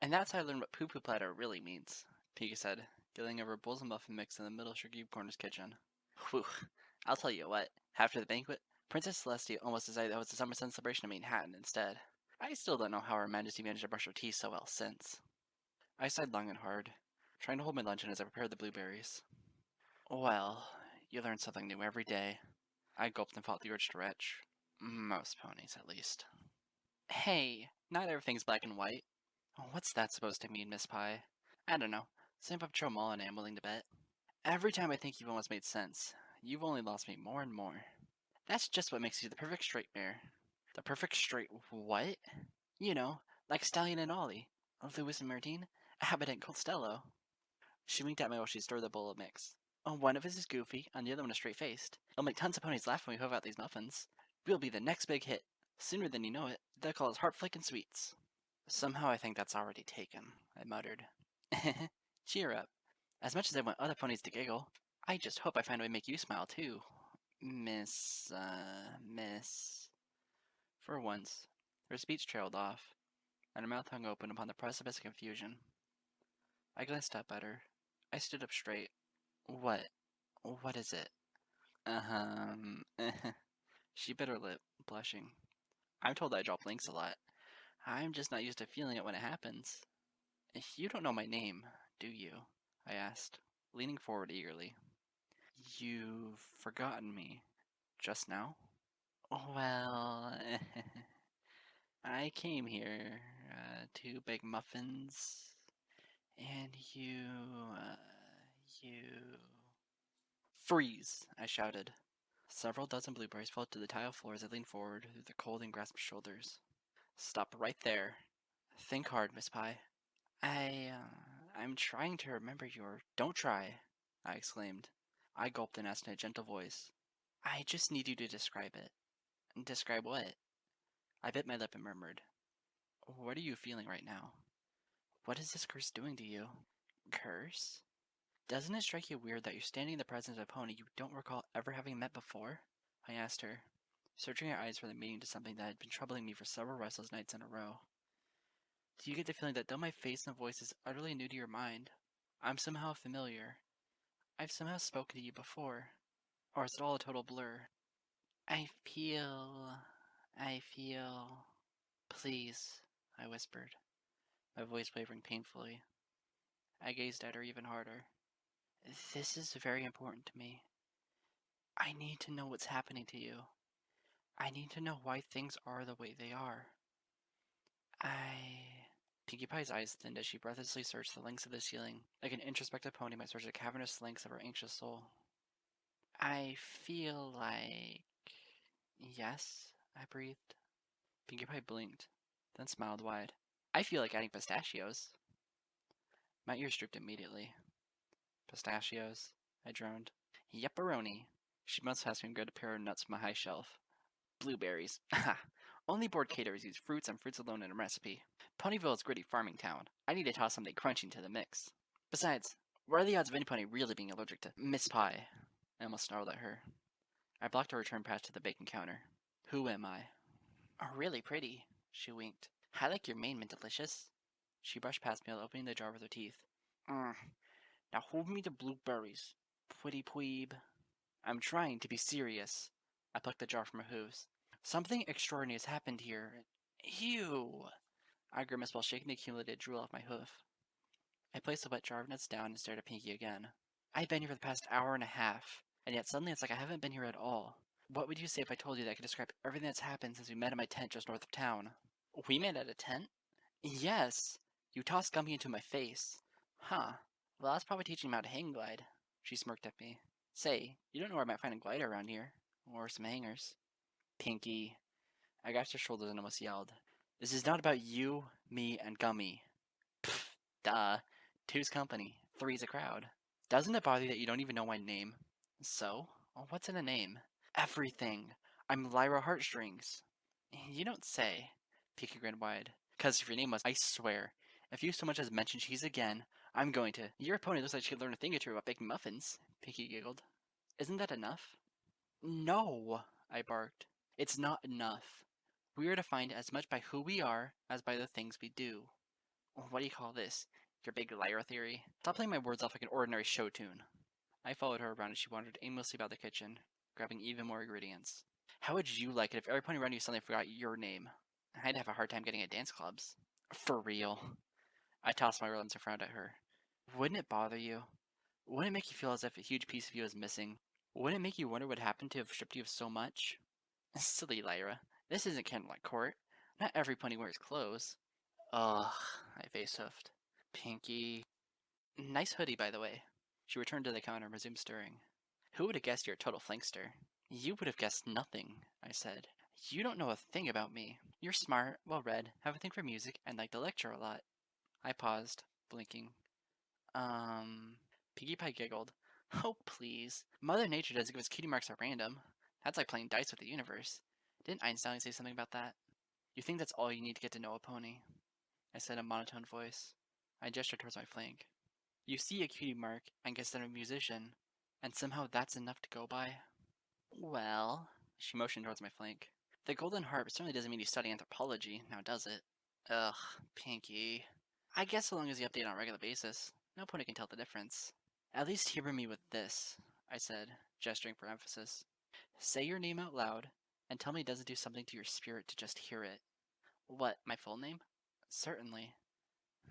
And that's how I learned what poo-poo platter really means, Pinkie said, giggling over bowls of muffin mix in the middle of Sheep Corner's kitchen. Whew, I'll tell you what, after the banquet, Princess Celestia almost decided that was the summer sun celebration of Manhattan instead. I still don't know how Her Majesty managed to brush her teeth so well since. I sighed long and hard, trying to hold my luncheon as I prepared the blueberries. Well, you learn something new every day. I gulped and fought the urge to retch. Most ponies, at least. Hey, not everything's black and white. What's that supposed to mean, Miss Pie? I don't know. Same up Cho Mall and I'm willing to bet. Every time I think you've almost made sense, you've only lost me more and more. That's just what makes you the perfect straight mare. The perfect straight what? You know, like Stallion and Ollie. Lewis and Martine. Abbott and Costello. She winked at me while she stirred the bowl of mix. One of us is goofy, and the other one is straight-faced. It'll make tons of ponies laugh when we hove out these muffins. We'll be the next big hit. Sooner than you know it, they'll call us Heartflakin' Sweets. Somehow I think that's already taken, I muttered. Cheer up. As much as I want other ponies to giggle, I just hope I find a way to make you smile too. Miss. For once, her speech trailed off, and her mouth hung open upon the precipice of confusion. I glanced up at her. I stood up straight. What? What is it? She bit her lip, blushing. I'm told I drop links a lot. I'm just not used to feeling it when it happens. You don't know my name, do you? I asked, leaning forward eagerly. You've forgotten me. Just now? Well, I came here, 2 big muffins, and you... Freeze! I shouted. Several dozen blueberries fell to the tile floor as I leaned forward through the cold and grasped shoulders. Stop right there. Think hard, Miss Pie. I'm trying to remember your... Don't try, I exclaimed. I gulped and asked in a gentle voice. I just need you to describe it. Describe what? I bit my lip and murmured. What are you feeling right now? What is this curse doing to you? Curse? Doesn't it strike you weird that you're standing in the presence of a pony you don't recall ever having met before? I asked her, searching her eyes for the meaning to something that had been troubling me for several restless nights in a row. Do you get the feeling that though my face and voice is utterly new to your mind, I'm somehow familiar? I've somehow spoken to you before? Or is it all a total blur? I feel... Please, I whispered, my voice wavering painfully. I gazed at her even harder. This is very important to me. I need to know what's happening to you. I need to know why things are the way they are. Pinkie Pie's eyes thinned as she breathlessly searched the lengths of the ceiling, like an introspective pony might search the cavernous lengths of her anxious soul. I feel like... Yes, I breathed. Pinkie Pie blinked, then smiled wide. I feel like adding pistachios. My ears drooped immediately. Pistachios, I droned. Yepperoni. She must have me and grabbed a pair of nuts from a high shelf. Blueberries. Ha! Only bored caterers use fruits and fruits alone in a recipe. Ponyville is gritty farming town. I need to toss something crunchy into the mix. Besides, what are the odds of any pony really being allergic to Miss Pie? I almost snarled at her. I blocked her return path to the bacon counter. Who am I? Oh, really pretty, she winked. I like your mane, delicious. She brushed past me while opening the jar with her teeth. Now hold me the blueberries, pretty plebe. I'm trying to be serious. I plucked the jar from her hooves. Something extraordinary has happened here. Ew! I grimaced while shaking the accumulated drool off my hoof. I placed the wet jar of nuts down and stared at Pinkie again. I've been here for the past hour and a half, and yet suddenly it's like I haven't been here at all. What would you say if I told you that I could describe everything that's happened since we met at my tent just north of town? We met at a tent? Yes! You tossed Gummy into my face. Huh. Well, that's probably teaching him how to hang glide. She smirked at me. Say, you don't know where I might find a glider around here. Or some hangers. Pinkie. I grasped her shoulders and almost yelled. This is not about you, me, and Gummy. Pfft, duh. 2's company. 3's a crowd. Doesn't it bother you that you don't even know my name? So? What's in a name? Everything. I'm Lyra Heartstrings. You don't say. Pinkie grinned wide. 'Cause if your name was, I swear, if you so much as mention cheese again, I'm going to. Your pony looks like she could learn a thing or two about baking muffins. Pinkie giggled. Isn't that enough? No, I barked. It's not enough. We are defined as much by who we are as by the things we do. What do you call this? Your big Lyra theory? Stop playing my words off like an ordinary show tune. I followed her around as she wandered aimlessly about the kitchen, grabbing even more ingredients. How would you like it if every pony around you suddenly forgot your name? I'd have a hard time getting at dance clubs. For real. I tossed my rolls and frowned at her. Wouldn't it bother you? Wouldn't it make you feel as if a huge piece of you is missing? Wouldn't it make you wonder what happened to have stripped you of so much? Silly Lyra. This isn't Candlelight Court. Not every pony wears clothes. Ugh, I face-huffed. Pinkie. Nice hoodie, by the way. She returned to the counter and resumed stirring. Who would have guessed you're a total flankster? You would have guessed nothing, I said. You don't know a thing about me. You're smart, well-read, have a thing for music, and like to lecture a lot. I paused, blinking. Pinkie Pie giggled. Oh, please. Mother Nature doesn't give us cutie marks at random. That's like playing dice with the universe. Didn't Einstein say something about that? You think that's all you need to get to know a pony? I said in a monotone voice. I gestured towards my flank. You see a cutie mark and guess that I'm a musician, and somehow that's enough to go by? Well, she motioned towards my flank. The golden harp certainly doesn't mean you study anthropology, now does it? Ugh, Pinkie. I guess so long as you update on a regular basis, no pony can tell the difference. At least humor me with this, I said, gesturing for emphasis. Say your name out loud, and tell me it doesn't do something to your spirit to just hear it. What, my full name? Certainly.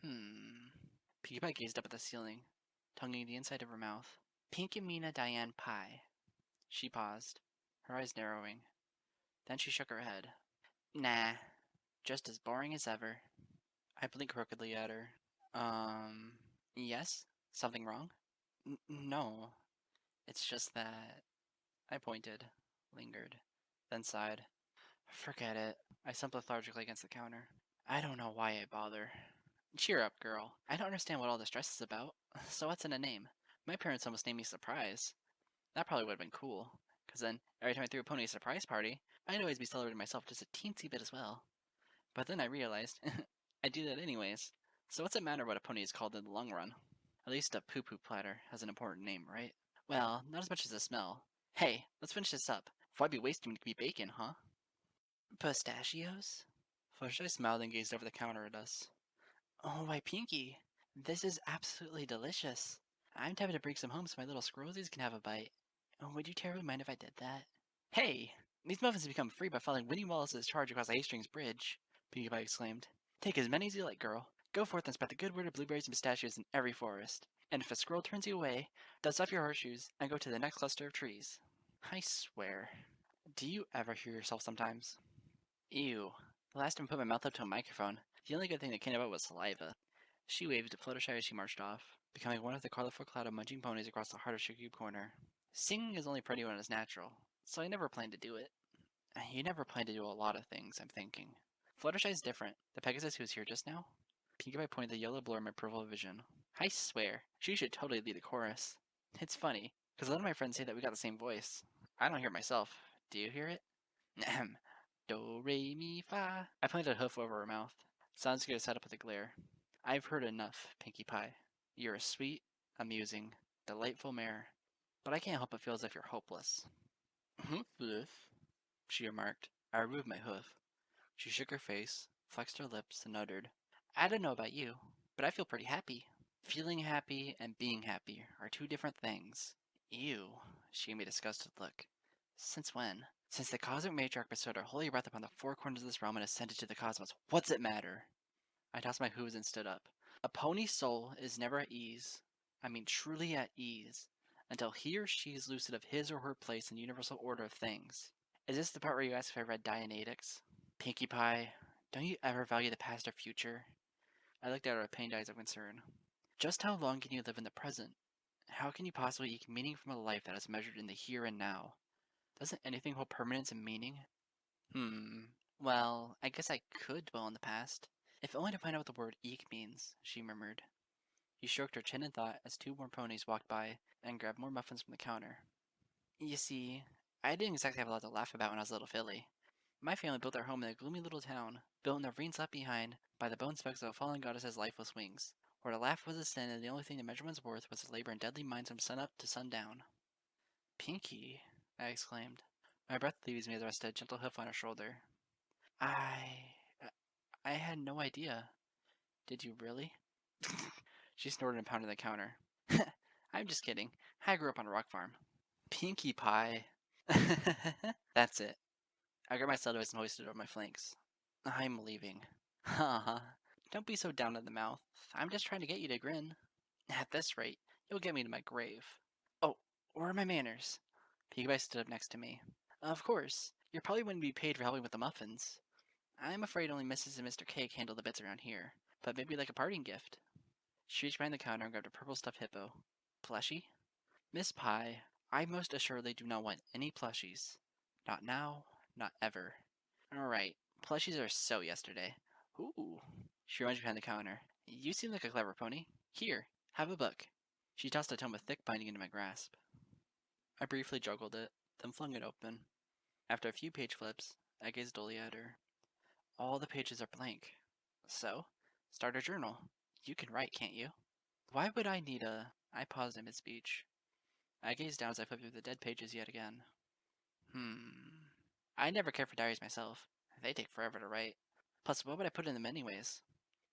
Pinkie Pie gazed up at the ceiling, tonguing the inside of her mouth. Pinkie Mina Diane Pie. She paused, her eyes narrowing. Then she shook her head. Nah, just as boring as ever. I blinked crookedly at her. Yes? Something wrong? No. It's just that... I pointed, lingered, then sighed. Forget it. I slumped lethargically against the counter. I don't know why I bother. Cheer up, girl. I don't understand what all this stress is about. So what's in a name? My parents almost named me Surprise. That probably would have been cool, because then every time I threw a pony a surprise party, I'd always be celebrating myself just a teensy bit as well. But then I realized, I do that anyways. So what's it matter what a pony is called in the long run? At least a poo-poo platter has an important name, right? Well, not as much as the smell. Hey, let's finish this up. Before I'd be wasting me bacon, huh? Pistachios? Fluttershy smiled and gazed over the counter at us. Oh, why, Pinkie, this is absolutely delicious. I'm tempted to bring some home so my little squirrelsies can have a bite. Would you terribly mind if I did that? Hey! These muffins have become free by following Winnie Wallace's charge across the A-Strings Bridge, Pinkie Pie exclaimed. Take as many as you like, girl. Go forth and spread the good word of blueberries and pistachios in every forest. And if a squirrel turns you away, dust off your horseshoes and go to the next cluster of trees. I swear. Do you ever hear yourself sometimes? Ew. The last time I put my mouth up to a microphone, the only good thing that came out was saliva. She waved to Fluttershy as she marched off, becoming one of the colorful cloud of munching ponies across the heart of Sugarcube Corner. Singing is only pretty when it's natural, so I never planned to do it. You never planned to do a lot of things, I'm thinking. Fluttershy's different. The Pegasus who was here just now? Pinkie Pie pointed the yellow blur in my peripheral vision. I swear, she should totally lead the chorus. It's funny, because a lot of my friends say that we got the same voice. I don't hear it myself. Do you hear it? Ahem. Do, re, mi, fa. I planted a hoof over her mouth. Sounds good set up with a glare. I've heard enough, Pinkie Pie. You're a sweet, amusing, delightful mare, but I can't help but feel as if you're hopeless. Hoof, she remarked. I removed my hoof. She shook her face, flexed her lips, and uttered, I don't know about you, but I feel pretty happy. Feeling happy and being happy are two different things. Ew, she gave me a disgusted look. Since when? Since the cosmic matriarch bestowed her holy breath upon the four corners of this realm and ascended to the cosmos, what's it matter? I tossed my hooves and stood up. A pony's soul is never at ease, I mean truly at ease, until he or she is lucid of his or her place in the universal order of things. Is this the part where you ask if I read Dianetics? Pinkie Pie, don't you ever value the past or future? I looked at her with pained eyes of concern. Just how long can you live in the present? How can you possibly eke meaning from a life that is measured in the here and now? Doesn't anything hold permanence and meaning? Well, I guess I could dwell on the past. If only to find out what the word eke means, she murmured. She stroked her chin in thought as two more ponies walked by and grabbed more muffins from the counter. You see, I didn't exactly have a lot to laugh about when I was a little filly. My family built their home in a gloomy little town, built in the ravines left behind by the bone specks of a fallen goddess's lifeless wings, where to laugh was a sin and the only thing to measure one's worth was to labor in deadly mines from sunup to sundown. Pinkie, I exclaimed. My breath leaves me as I rested a gentle hoof on her shoulder. I had no idea. Did you really? She snorted and pounded the counter. I'm just kidding. I grew up on a rock farm. Pinkie Pie. That's it. I grabbed my Celtics and hoisted it over my flanks. I'm leaving. Haha. Don't be so down in the mouth. I'm just trying to get you to grin. At this rate, you'll get me to my grave. Oh, where are my manners? Pinkie Pie stood up next to me. Of course. You're probably going to be paid for helping with the muffins. I'm afraid only Mrs. and Mr. Cake handle the bits around here, but maybe like a parting gift. She reached behind the counter and grabbed a purple stuffed hippo. Plushy? Miss Pie, I most assuredly do not want any plushies. Not now, not ever. Alright, plushies are so yesterday. Ooh. She runs behind the counter. You seem like a clever pony. Here, have a book. She tossed a tome of thick binding into my grasp. I briefly juggled it, then flung it open. After a few page flips, I gazed dully at her. All the pages are blank. So, start a journal. You can write, can't you? Why would I need a... I paused in mid-speech. I gazed down as I flipped through the dead pages yet again. I never cared for diaries myself. They take forever to write. Plus, what would I put in them anyways?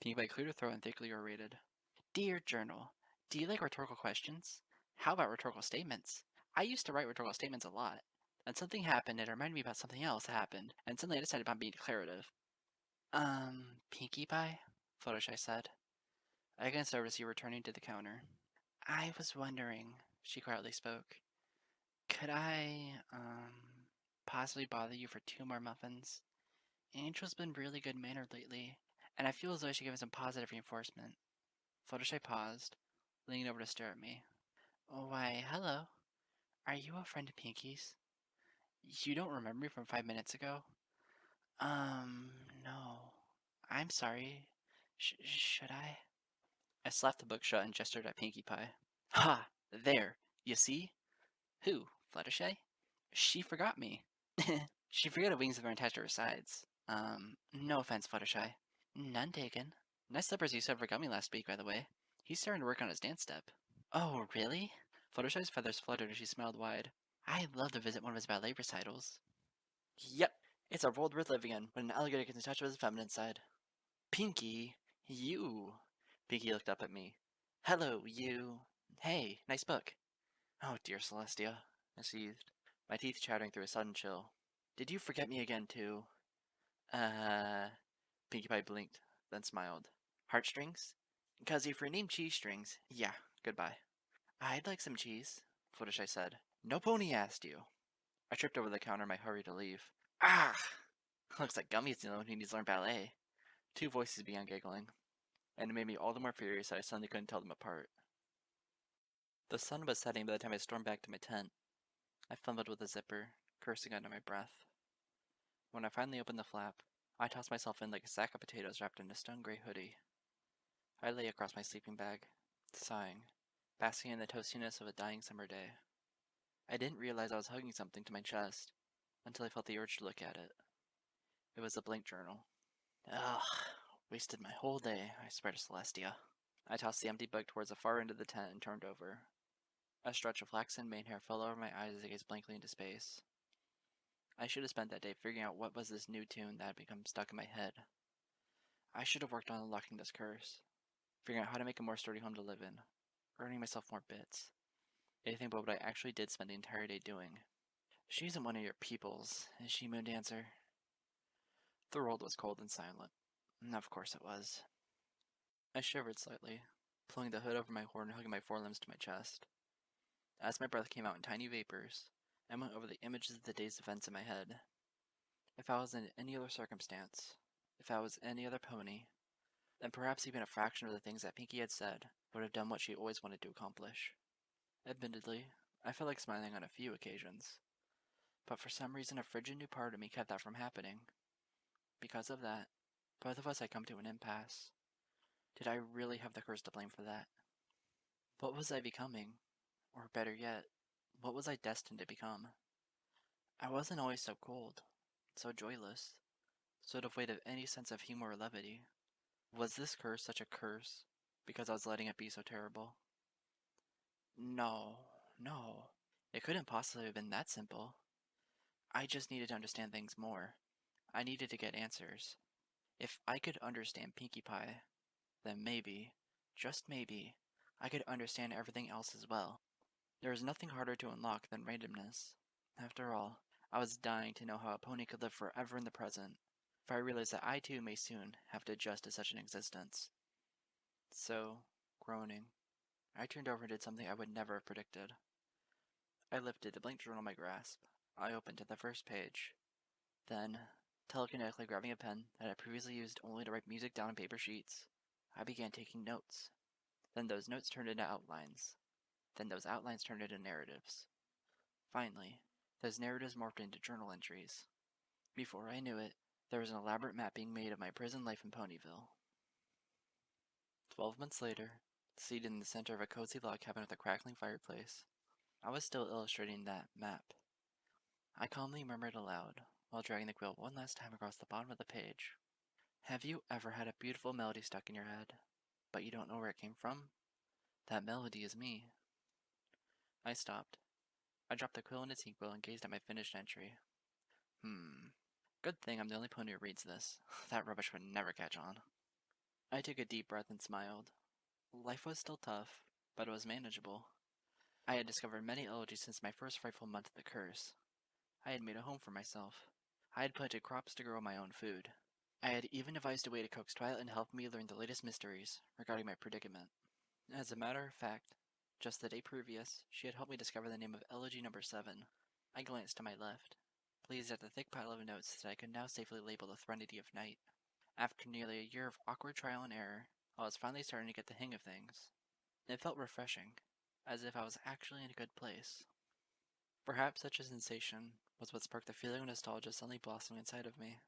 Pinkie cleared her throat and thickly orated. Dear Journal, do you like rhetorical questions? How about rhetorical statements? I used to write rhetorical statements a lot. Then something happened and it reminded me about something else that happened, and suddenly I decided upon being declarative. Pinkie Pie? Fluttershy said. I glanced over to see her returning to the counter. I was wondering, she quietly spoke. Could I, possibly bother you for 2 more muffins? Angel's been really good-mannered lately, and I feel as though I should give him some positive reinforcement. Fluttershy paused, leaning over to stare at me. Why, hello. Are you a friend of Pinkie's? You don't remember me from 5 minutes ago? No. I'm sorry. Should I? I slapped the book shut and gestured at Pinkie Pie. Ha! There! You see? Who? Fluttershy? She forgot me. She forgot her wings that were attached to her sides. No offense, Fluttershy. None taken. Nice slippers you said forgot me last week, by the way. He's starting to work on his dance step. Oh, really? Fluttershy's feathers fluttered as she smiled wide. I'd love to visit one of his ballet recitals. Yep, it's a world worth living in when an alligator gets in touch with his feminine side. Pinkie, you. Pinkie looked up at me. Hello, you. Hey, nice book. Oh dear, Celestia, I seethed, my teeth chattering through a sudden chill. Did you forget me again, too? Pinkie Pie blinked, then smiled. Heartstrings? 'Cause if your name Cheese Strings, yeah, goodbye. I'd like some cheese, Fluttershy said. No pony asked you. I tripped over the counter in my hurry to leave. Ah! Looks like Gummy's the only one who needs to learn ballet. 2 voices began giggling, and it made me all the more furious that I suddenly couldn't tell them apart. The sun was setting by the time I stormed back to my tent. I fumbled with the zipper, cursing under my breath. When I finally opened the flap, I tossed myself in like a sack of potatoes wrapped in a stone-gray hoodie. I lay across my sleeping bag, sighing, basking in the toastiness of a dying summer day. I didn't realize I was hugging something to my chest until I felt the urge to look at it. It was a blank journal. Ugh, wasted my whole day, I swear to Celestia. I tossed the empty book towards the far end of the tent and turned over. A stretch of flaxen mane hair fell over my eyes as I gazed blankly into space. I should have spent that day figuring out what was this new tune that had become stuck in my head. I should have worked on unlocking this curse, figuring out how to make a more sturdy home to live in, earning myself more bits. Anything but what I actually did spend the entire day doing. She isn't one of your peoples, is she, Moondancer? The world was cold and silent. Of course it was. I shivered slightly, pulling the hood over my horn and hugging my forelimbs to my chest. As my breath came out in tiny vapors, I went over the images of the day's events in my head. If I was in any other circumstance, if I was any other pony, then perhaps even a fraction of the things that Pinkie had said would have done what she always wanted to accomplish. Admittedly, I felt like smiling on a few occasions, but for some reason a frigid new part of me kept that from happening. Because of that, both of us had come to an impasse. Did I really have the curse to blame for that? What was I becoming? Or better yet, what was I destined to become? I wasn't always so cold, so joyless, so devoid of any sense of humor or levity. Was this curse such a curse because I was letting it be so terrible? No, no, it couldn't possibly have been that simple. I just needed to understand things more. I needed to get answers. If I could understand Pinkie Pie, then maybe, just maybe, I could understand everything else as well. There was nothing harder to unlock than randomness. After all, I was dying to know how a pony could live forever in the present, for I realized that I too may soon have to adjust to such an existence. So, groaning, I turned over and did something I would never have predicted. I lifted the blank journal in my grasp. I opened to the first page. Then, telekinetically grabbing a pen that I previously used only to write music down on paper sheets, I began taking notes. Then those notes turned into outlines. Then those outlines turned into narratives. Finally, those narratives morphed into journal entries. Before I knew it, there was an elaborate map being made of my prison life in Ponyville. 12 months later, seated in the center of a cozy log cabin with a crackling fireplace, I was still illustrating that map. I calmly murmured aloud, while dragging the quill one last time across the bottom of the page. Have you ever had a beautiful melody stuck in your head, but you don't know where it came from? That melody is me. I stopped. I dropped the quill in its inkwell and gazed at my finished entry. Good thing I'm the only pony who reads this. That rubbish would never catch on. I took a deep breath and smiled. Life was still tough, but it was manageable. I had discovered many elegies since my first frightful month of the curse. I had made a home for myself. I had planted crops to grow my own food. I had even devised a way to coax Twilight and help me learn the latest mysteries regarding my predicament. As a matter of fact, just the day previous, she had helped me discover the name of Elegy Number 7. I glanced to my left, pleased at the thick pile of notes that I could now safely label the Threnody of Night. After nearly a year of awkward trial and error, I was finally starting to get the hang of things. It felt refreshing, as if I was actually in a good place. Perhaps such a sensation was what sparked the feeling of nostalgia suddenly blossoming inside of me.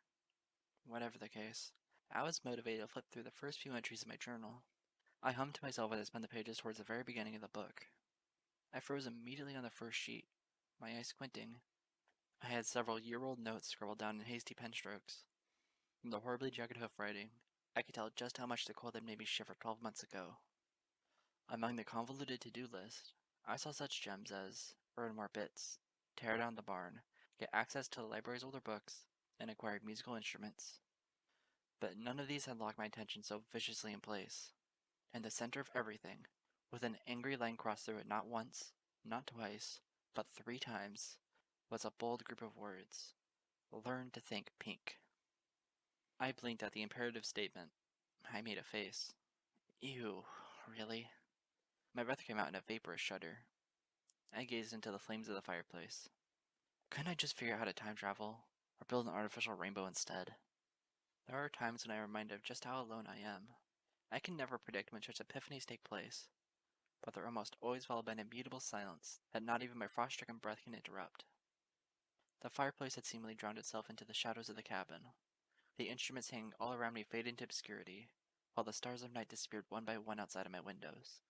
Whatever the case, I was motivated to flip through the first few entries of my journal. I hummed to myself as I spun the pages towards the very beginning of the book. I froze immediately on the first sheet, my eyes squinting. I had several year-old notes scribbled down in hasty pen strokes. From the horribly jagged hoof writing, I could tell just how much the cold had made me shiver 12 months ago. Among the convoluted to-do list, I saw such gems as earn more bits, tear down the barn, get access to the library's older books, and acquire musical instruments. But none of these had locked my attention so viciously in place. In the center of everything, with an angry line crossed through it not once, not twice, but 3 times, was a bold group of words. Learn to think pink. I blinked at the imperative statement. I made a face. Ew, really? My breath came out in a vaporous shudder. I gazed into the flames of the fireplace. Couldn't I just figure out how to time travel, or build an artificial rainbow instead? There are times when I am reminded of just how alone I am. I can never predict when such epiphanies take place, but they're almost always followed by an immutable silence that not even my frost-stricken breath can interrupt. The fireplace had seemingly drowned itself into the shadows of the cabin. The instruments hanging all around me faded into obscurity, while the stars of night disappeared one by one outside of my windows.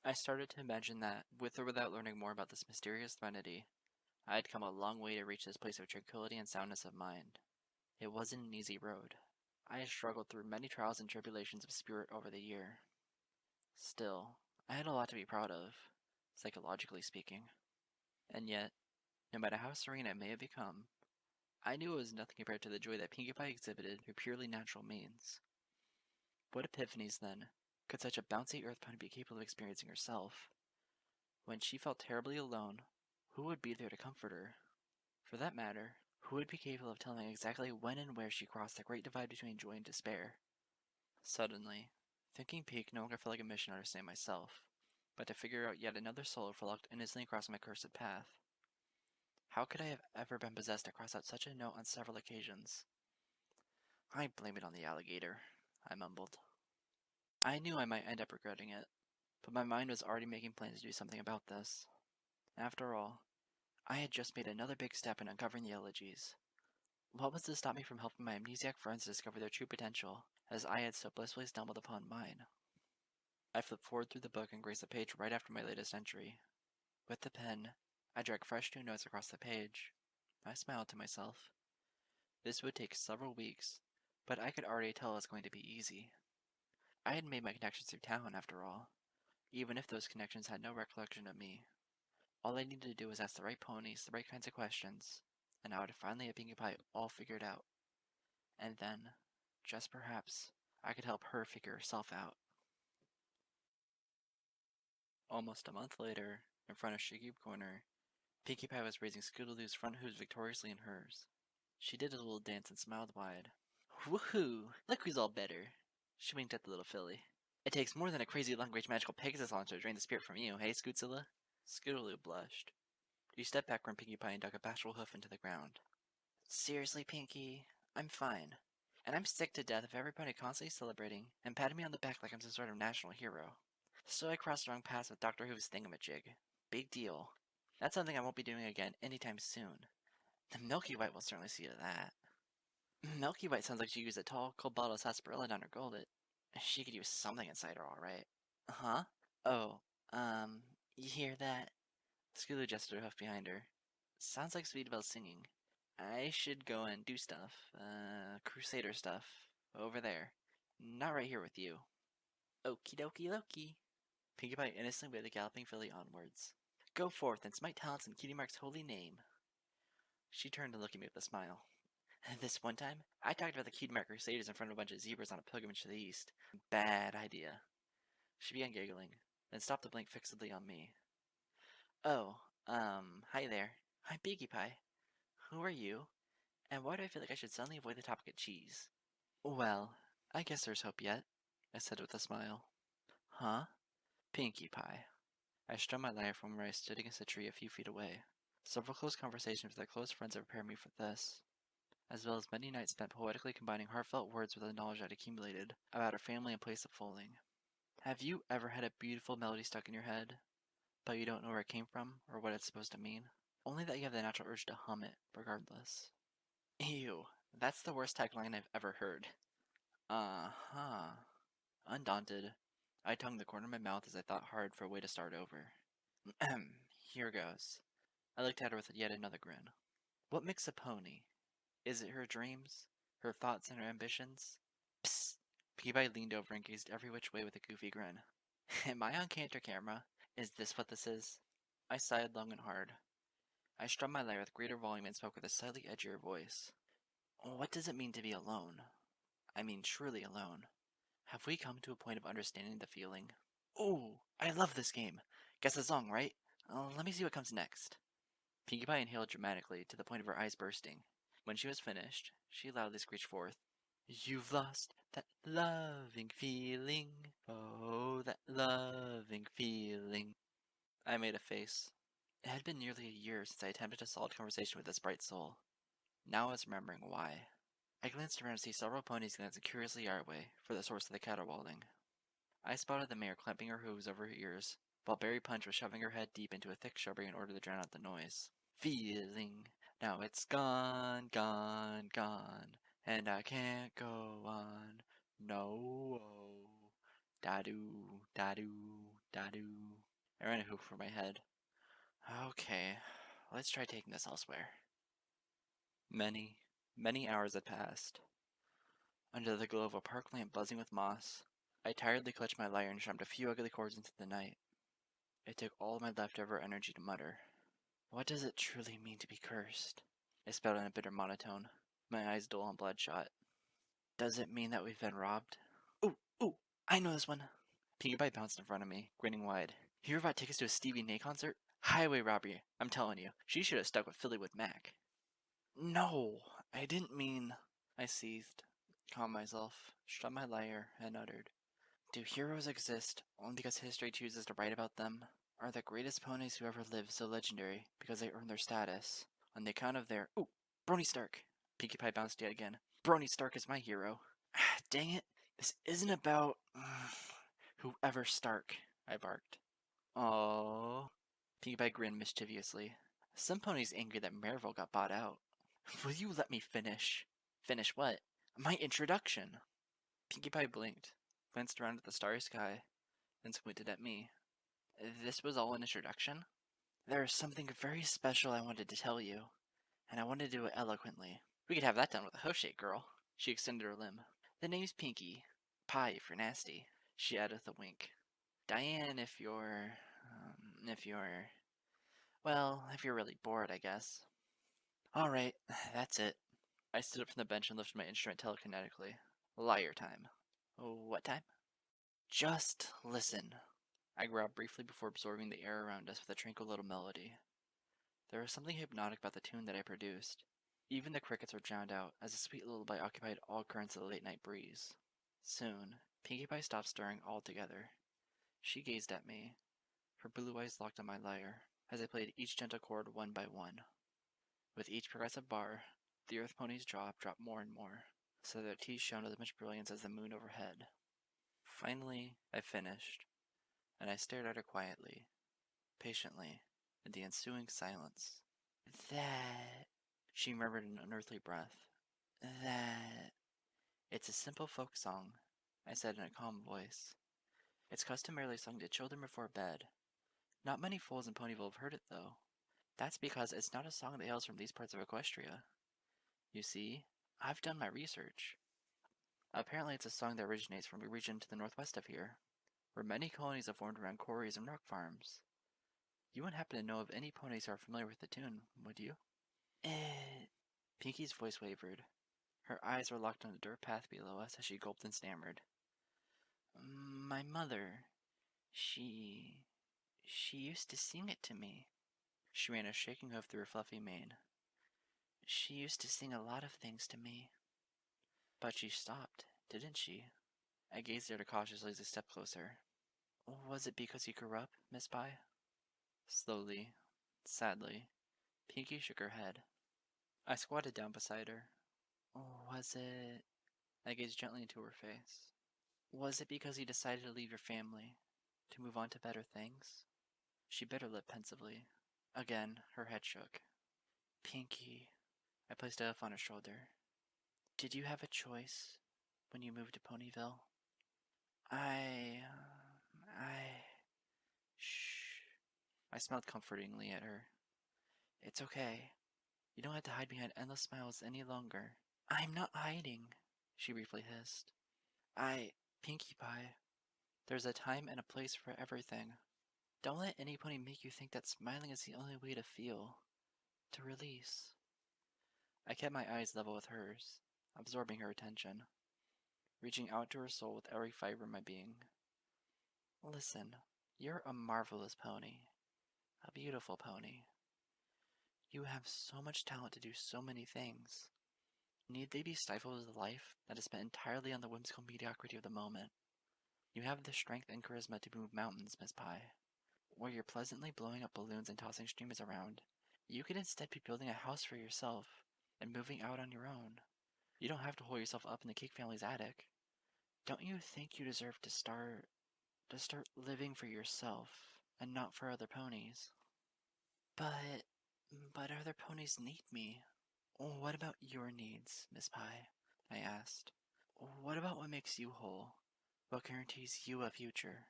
I started to imagine that, with or without learning more about this mysterious threnody, I had come a long way to reach this place of tranquility and soundness of mind. It wasn't an easy road. I had struggled through many trials and tribulations of spirit over the year. Still, I had a lot to be proud of, psychologically speaking. And yet, no matter how serene I may have become, I knew it was nothing compared to the joy that Pinkie Pie exhibited through purely natural means. What epiphanies, then, could such a bouncy earth pony be capable of experiencing herself? When she felt terribly alone, who would be there to comfort her? For that matter, who would be capable of telling exactly when and where she crossed the great divide between joy and despair? Suddenly, thinking pink no longer felt like a mission to understand myself, but to figure out yet another soul frolicked innocently across my cursed path. How could I have ever been possessed to cross out such a note on several occasions? I blame it on the alligator, I mumbled. I knew I might end up regretting it, but my mind was already making plans to do something about this. After all, I had just made another big step in uncovering the elegies. What was to stop me from helping my amnesiac friends discover their true potential, as I had so blissfully stumbled upon mine? I flipped forward through the book and grazed the page right after my latest entry. With the pen, I dragged fresh new notes across the page. I smiled to myself. This would take several weeks, but I could already tell it was going to be easy. I had made my connections through town, after all, even if those connections had no recollection of me. All I needed to do was ask the right ponies the right kinds of questions, and I would finally have Pinkie Pie all figured out. And then, just perhaps, I could help her figure herself out. Almost a month later, in front of Shiggy Corner, Pinkie Pie was raising Scootaloo's front hooves victoriously in hers. She did a little dance and smiled wide. Woohoo! Look who's all better! She winked at the little filly. It takes more than a crazy long-range magical Pegasus launcher to drain the spirit from you, hey, Scootzilla? Scootaloo blushed. She stepped back from Pinkie Pie and dug a bashful hoof into the ground. Seriously, Pinkie, I'm fine. And I'm sick to death of everybody constantly celebrating and patting me on the back like I'm some sort of national hero. So I crossed the wrong paths with Dr. Who's thingamajig. Big deal. That's something I won't be doing again anytime soon. The Milky White will certainly see to that. Milky White sounds like she used a tall, cold bottle of sarsaparilla down her gullet. She could use something inside her, alright. Huh? Oh, you hear that? Skulu gestured a hoof behind her. Sounds like Sweetbelle singing. I should go and do stuff. Crusader stuff. Over there. Not right here with you. Okie dokie dokie. Pinkie Pie innocently waved the galloping filly onwards. Go forth and smite talents in Cutie Mark's holy name. She turned to look at me with a smile. This one time, I talked about the Cutie Mark Crusaders in front of a bunch of zebras on a pilgrimage to the east. Bad idea. She began giggling, then stopped to blink fixedly on me. Oh, hi there. I'm Pinkie Pie. Who are you? And why do I feel like I should suddenly avoid the topic of cheese? Well, I guess there's hope yet, I said with a smile. Huh? Pinkie Pie. I strummed my lyre from where I stood against a tree a few feet away. Several close conversations with our close friends have prepared me for this, as well as many nights spent poetically combining heartfelt words with the knowledge I'd accumulated about our family and place of foaling. Have you ever had a beautiful melody stuck in your head, but you don't know where it came from or what it's supposed to mean? Only that you have the natural urge to hum it, regardless. Ew, that's the worst tagline I've ever heard. Uh-huh. Undaunted, I tongued the corner of my mouth as I thought hard for a way to start over. Here goes. I looked at her with yet another grin. What makes a pony? Is it her dreams? Her thoughts and her ambitions? Psst! Peabody leaned over and gazed every which way with a goofy grin. Am I on Cantor camera? Is this what this is? I sighed long and hard. I strummed my lyre with greater volume and spoke with a slightly edgier voice. What does it mean to be alone? I mean truly alone. Have we come to a point of understanding the feeling? Ooh, I love this game. Guess the song, right? Let me see what comes next. Pinkie Pie inhaled dramatically to the point of her eyes bursting. When she was finished, she loudly screeched forth, You've lost that loving feeling. Oh, that loving feeling. I made a face. It had been nearly a year since I attempted a solid conversation with this bright soul. Now I was remembering why. I glanced around to see several ponies glancing curiously our way for the source of the caterwauling. I spotted the mare clamping her hooves over her ears, while Berry Punch was shoving her head deep into a thick shrubbery in order to drown out the noise. Feeling, now it's gone, gone, gone, and I can't go on. No. Da-doo, da-doo, da-doo. I ran a hoop for my head. Okay, let's try taking this elsewhere. Many, many hours had passed. Under the glow of a park lamp buzzing with moss, I tiredly clutched my lyre and strummed a few ugly chords into the night. It took all my leftover energy to mutter. What does it truly mean to be cursed? I spelled in a bitter monotone, my eyes dull and bloodshot. Does it mean that we've been robbed? Ooh, I know this one. Pinkie Pie bounced in front of me, grinning wide. You hear about tickets to a Stevie Nicks concert? Highway robbery, I'm telling you. She should have stuck with Phillywood Mac. No, I didn't mean... I seethed, calmed myself, strummed my lyre, and uttered. Do heroes exist only because history chooses to write about them? Are the greatest ponies who ever lived so legendary because they earned their status on the account of their... Ooh, Brony Stark! Pinkie Pie bounced yet again. Brony Stark is my hero. Dang it, this isn't about... whoever Stark, I barked. Aww. Pinkie Pie grinned mischievously. Some ponies angry that Maryville got bought out. Will you let me finish? Finish what? My introduction! Pinkie Pie blinked, glanced around at the starry sky, then squinted at me. This was all an introduction? There is something very special I wanted to tell you, and I wanted to do it eloquently. We could have that done with a hoof shake, girl. She extended her limb. The name's Pinkie. Pie if you're nasty, she added with a wink. Diane if you're... Well, if you're really bored, I guess. Alright, that's it. I stood up from the bench and lifted my instrument telekinetically. Lyre time. What time? Just listen. I growled briefly before absorbing the air around us with a tranquil little melody. There was something hypnotic about the tune that I produced. Even the crickets were drowned out, as a sweet lullaby occupied all currents of the late-night breeze. Soon, Pinkie Pie stopped stirring altogether. She gazed at me, her blue eyes locked on my lyre, as I played each gentle chord one by one. With each progressive bar, the earth pony's jaw dropped more and more, so that their teeth shone with as much brilliance as the moon overhead. Finally, I finished, and I stared at her quietly, patiently, in the ensuing silence. That, she murmured in an unearthly breath. That, it's a simple folk song, I said in a calm voice. It's customarily sung to children before bed. Not many fools in Ponyville have heard it, though. That's because it's not a song that hails from these parts of Equestria. You see, I've done my research. Apparently it's a song that originates from a region to the northwest of here, where many colonies have formed around quarries and rock farms. You wouldn't happen to know of any ponies who are familiar with the tune, would you? Pinkie's voice wavered. Her eyes were locked on the dirt path below us as she gulped and stammered. My mother, she used to sing it to me. She ran a shaking hoof through her fluffy mane. She used to sing a lot of things to me. But she stopped, didn't she? I gazed at her cautiously as I stepped closer. Was it because you grew up, Miss Pye? Slowly, sadly, Pinkie shook her head. I squatted down beside her. Was it... I gazed gently into her face. Was it because you decided to leave your family, to move on to better things? She bit her lip pensively. Again, her head shook. Pinkie, I placed a hoof on her shoulder. Did you have a choice when you moved to Ponyville? I... Shh. I smiled comfortingly at her. It's okay. You don't have to hide behind endless smiles any longer. I'm not hiding, she briefly hissed. Pinkie Pie, there's a time and a place for everything. Don't let any pony make you think that smiling is the only way to feel, to release. I kept my eyes level with hers, absorbing her attention, reaching out to her soul with every fiber of my being. Listen, you're a marvelous pony, a beautiful pony. You have so much talent to do so many things. Need they be stifled with a life that is spent entirely on the whimsical mediocrity of the moment? You have the strength and charisma to move mountains, Miss Pye. Where you're pleasantly blowing up balloons and tossing streamers around, you could instead be building a house for yourself and moving out on your own. You don't have to hold yourself up in the Cake family's attic. Don't you think you deserve to start living for yourself and not for other ponies? But other ponies need me. What about your needs, Miss Pye? I asked. What about what makes you whole? What guarantees you a future?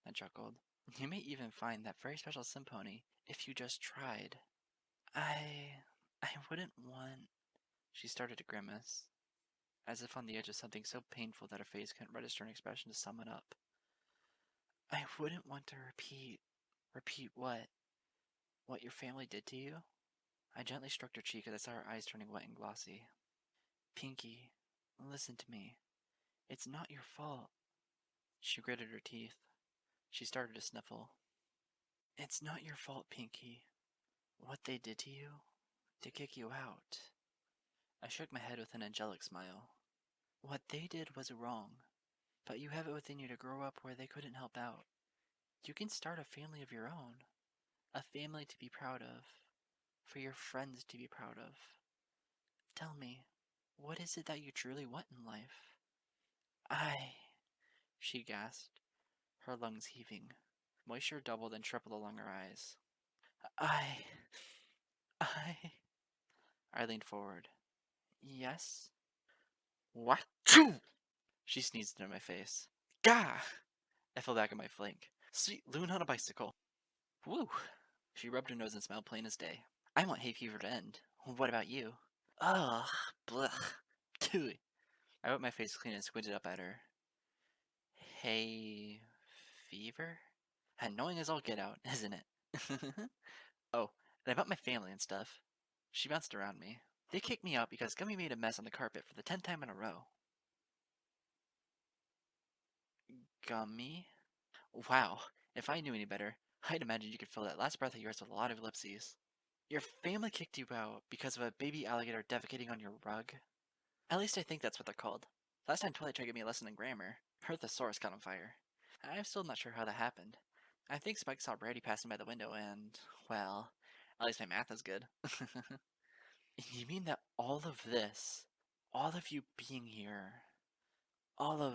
I chuckled. You may even find that very special sim pony if you just tried. I wouldn't want... She started to grimace, as if on the edge of something so painful that her face couldn't register an expression to sum it up. I wouldn't want to repeat what? What your family did to you? I gently stroked her cheek as I saw her eyes turning wet and glossy. Pinkie, listen to me. It's not your fault. She gritted her teeth. She started to sniffle. It's not your fault, Pinkie. What they did to you? To kick you out. I shook my head with an angelic smile. What they did was wrong, but you have it within you to grow up where they couldn't help out. You can start a family of your own. A family to be proud of. For your friends to be proud of. Tell me, what is it that you truly want in life? She gasped, her lungs heaving. Moisture doubled and tripled along her eyes. I... I leaned forward. Yes? What? She sneezed into my face. Gah! I fell back on my flank. Sweet loon on a bicycle. Woo! She rubbed her nose and smiled plain as day. I want hay fever to end. What about you? Ugh, blech. Tooey. I wiped my face clean and squinted up at her. Hay fever? Annoying as all get out, isn't it? Oh, and about my family and stuff. She bounced around me. They kicked me out because Gummy made a mess on the carpet for the 10th time in a row. Gummy? Wow, if I knew any better, I'd imagine you could fill that last breath of yours with a lot of ellipses. Your family kicked you out because of a baby alligator defecating on your rug? At least I think that's what they're called. Last time Twilight tried to give me a lesson in grammar, her thesaurus caught on fire. I'm still not sure how that happened. I think Spike saw Brady passing by the window and, well, at least my math is good. You mean that all of this, all of you being here, all of...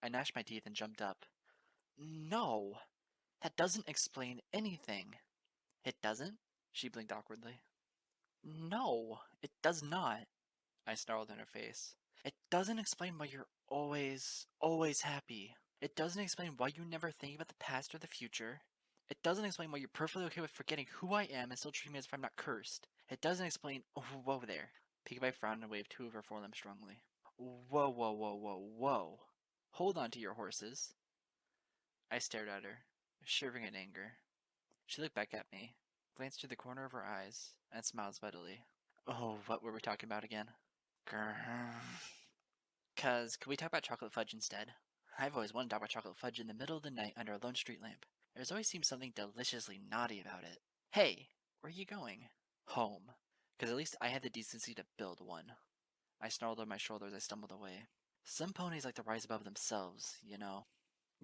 I gnashed my teeth and jumped up. No! That doesn't explain anything. It doesn't? She blinked awkwardly. No, it does not, I snarled in her face. It doesn't explain why you're always happy. It doesn't explain why you never think about the past or the future. It doesn't explain why you're perfectly okay with forgetting who I am and still treating me as if I'm not cursed. It doesn't explain. Oh, whoa there. Pinkie frowned and waved two of her forelimbs strongly. Whoa. Hold on to your horses. I stared at her, shivering in anger. She looked back at me, glanced through the corner of her eyes, and smiled steadily. Oh, what were we talking about again? Grrr. Could we talk about chocolate fudge instead? I've always wanted to talk about chocolate fudge in the middle of the night under a lone street lamp. There's always seemed something deliciously naughty about it. Hey, where are you going? Home. Because at least I had the decency to build one. I snarled over my shoulder as I stumbled away. Some ponies like to rise above themselves, you know.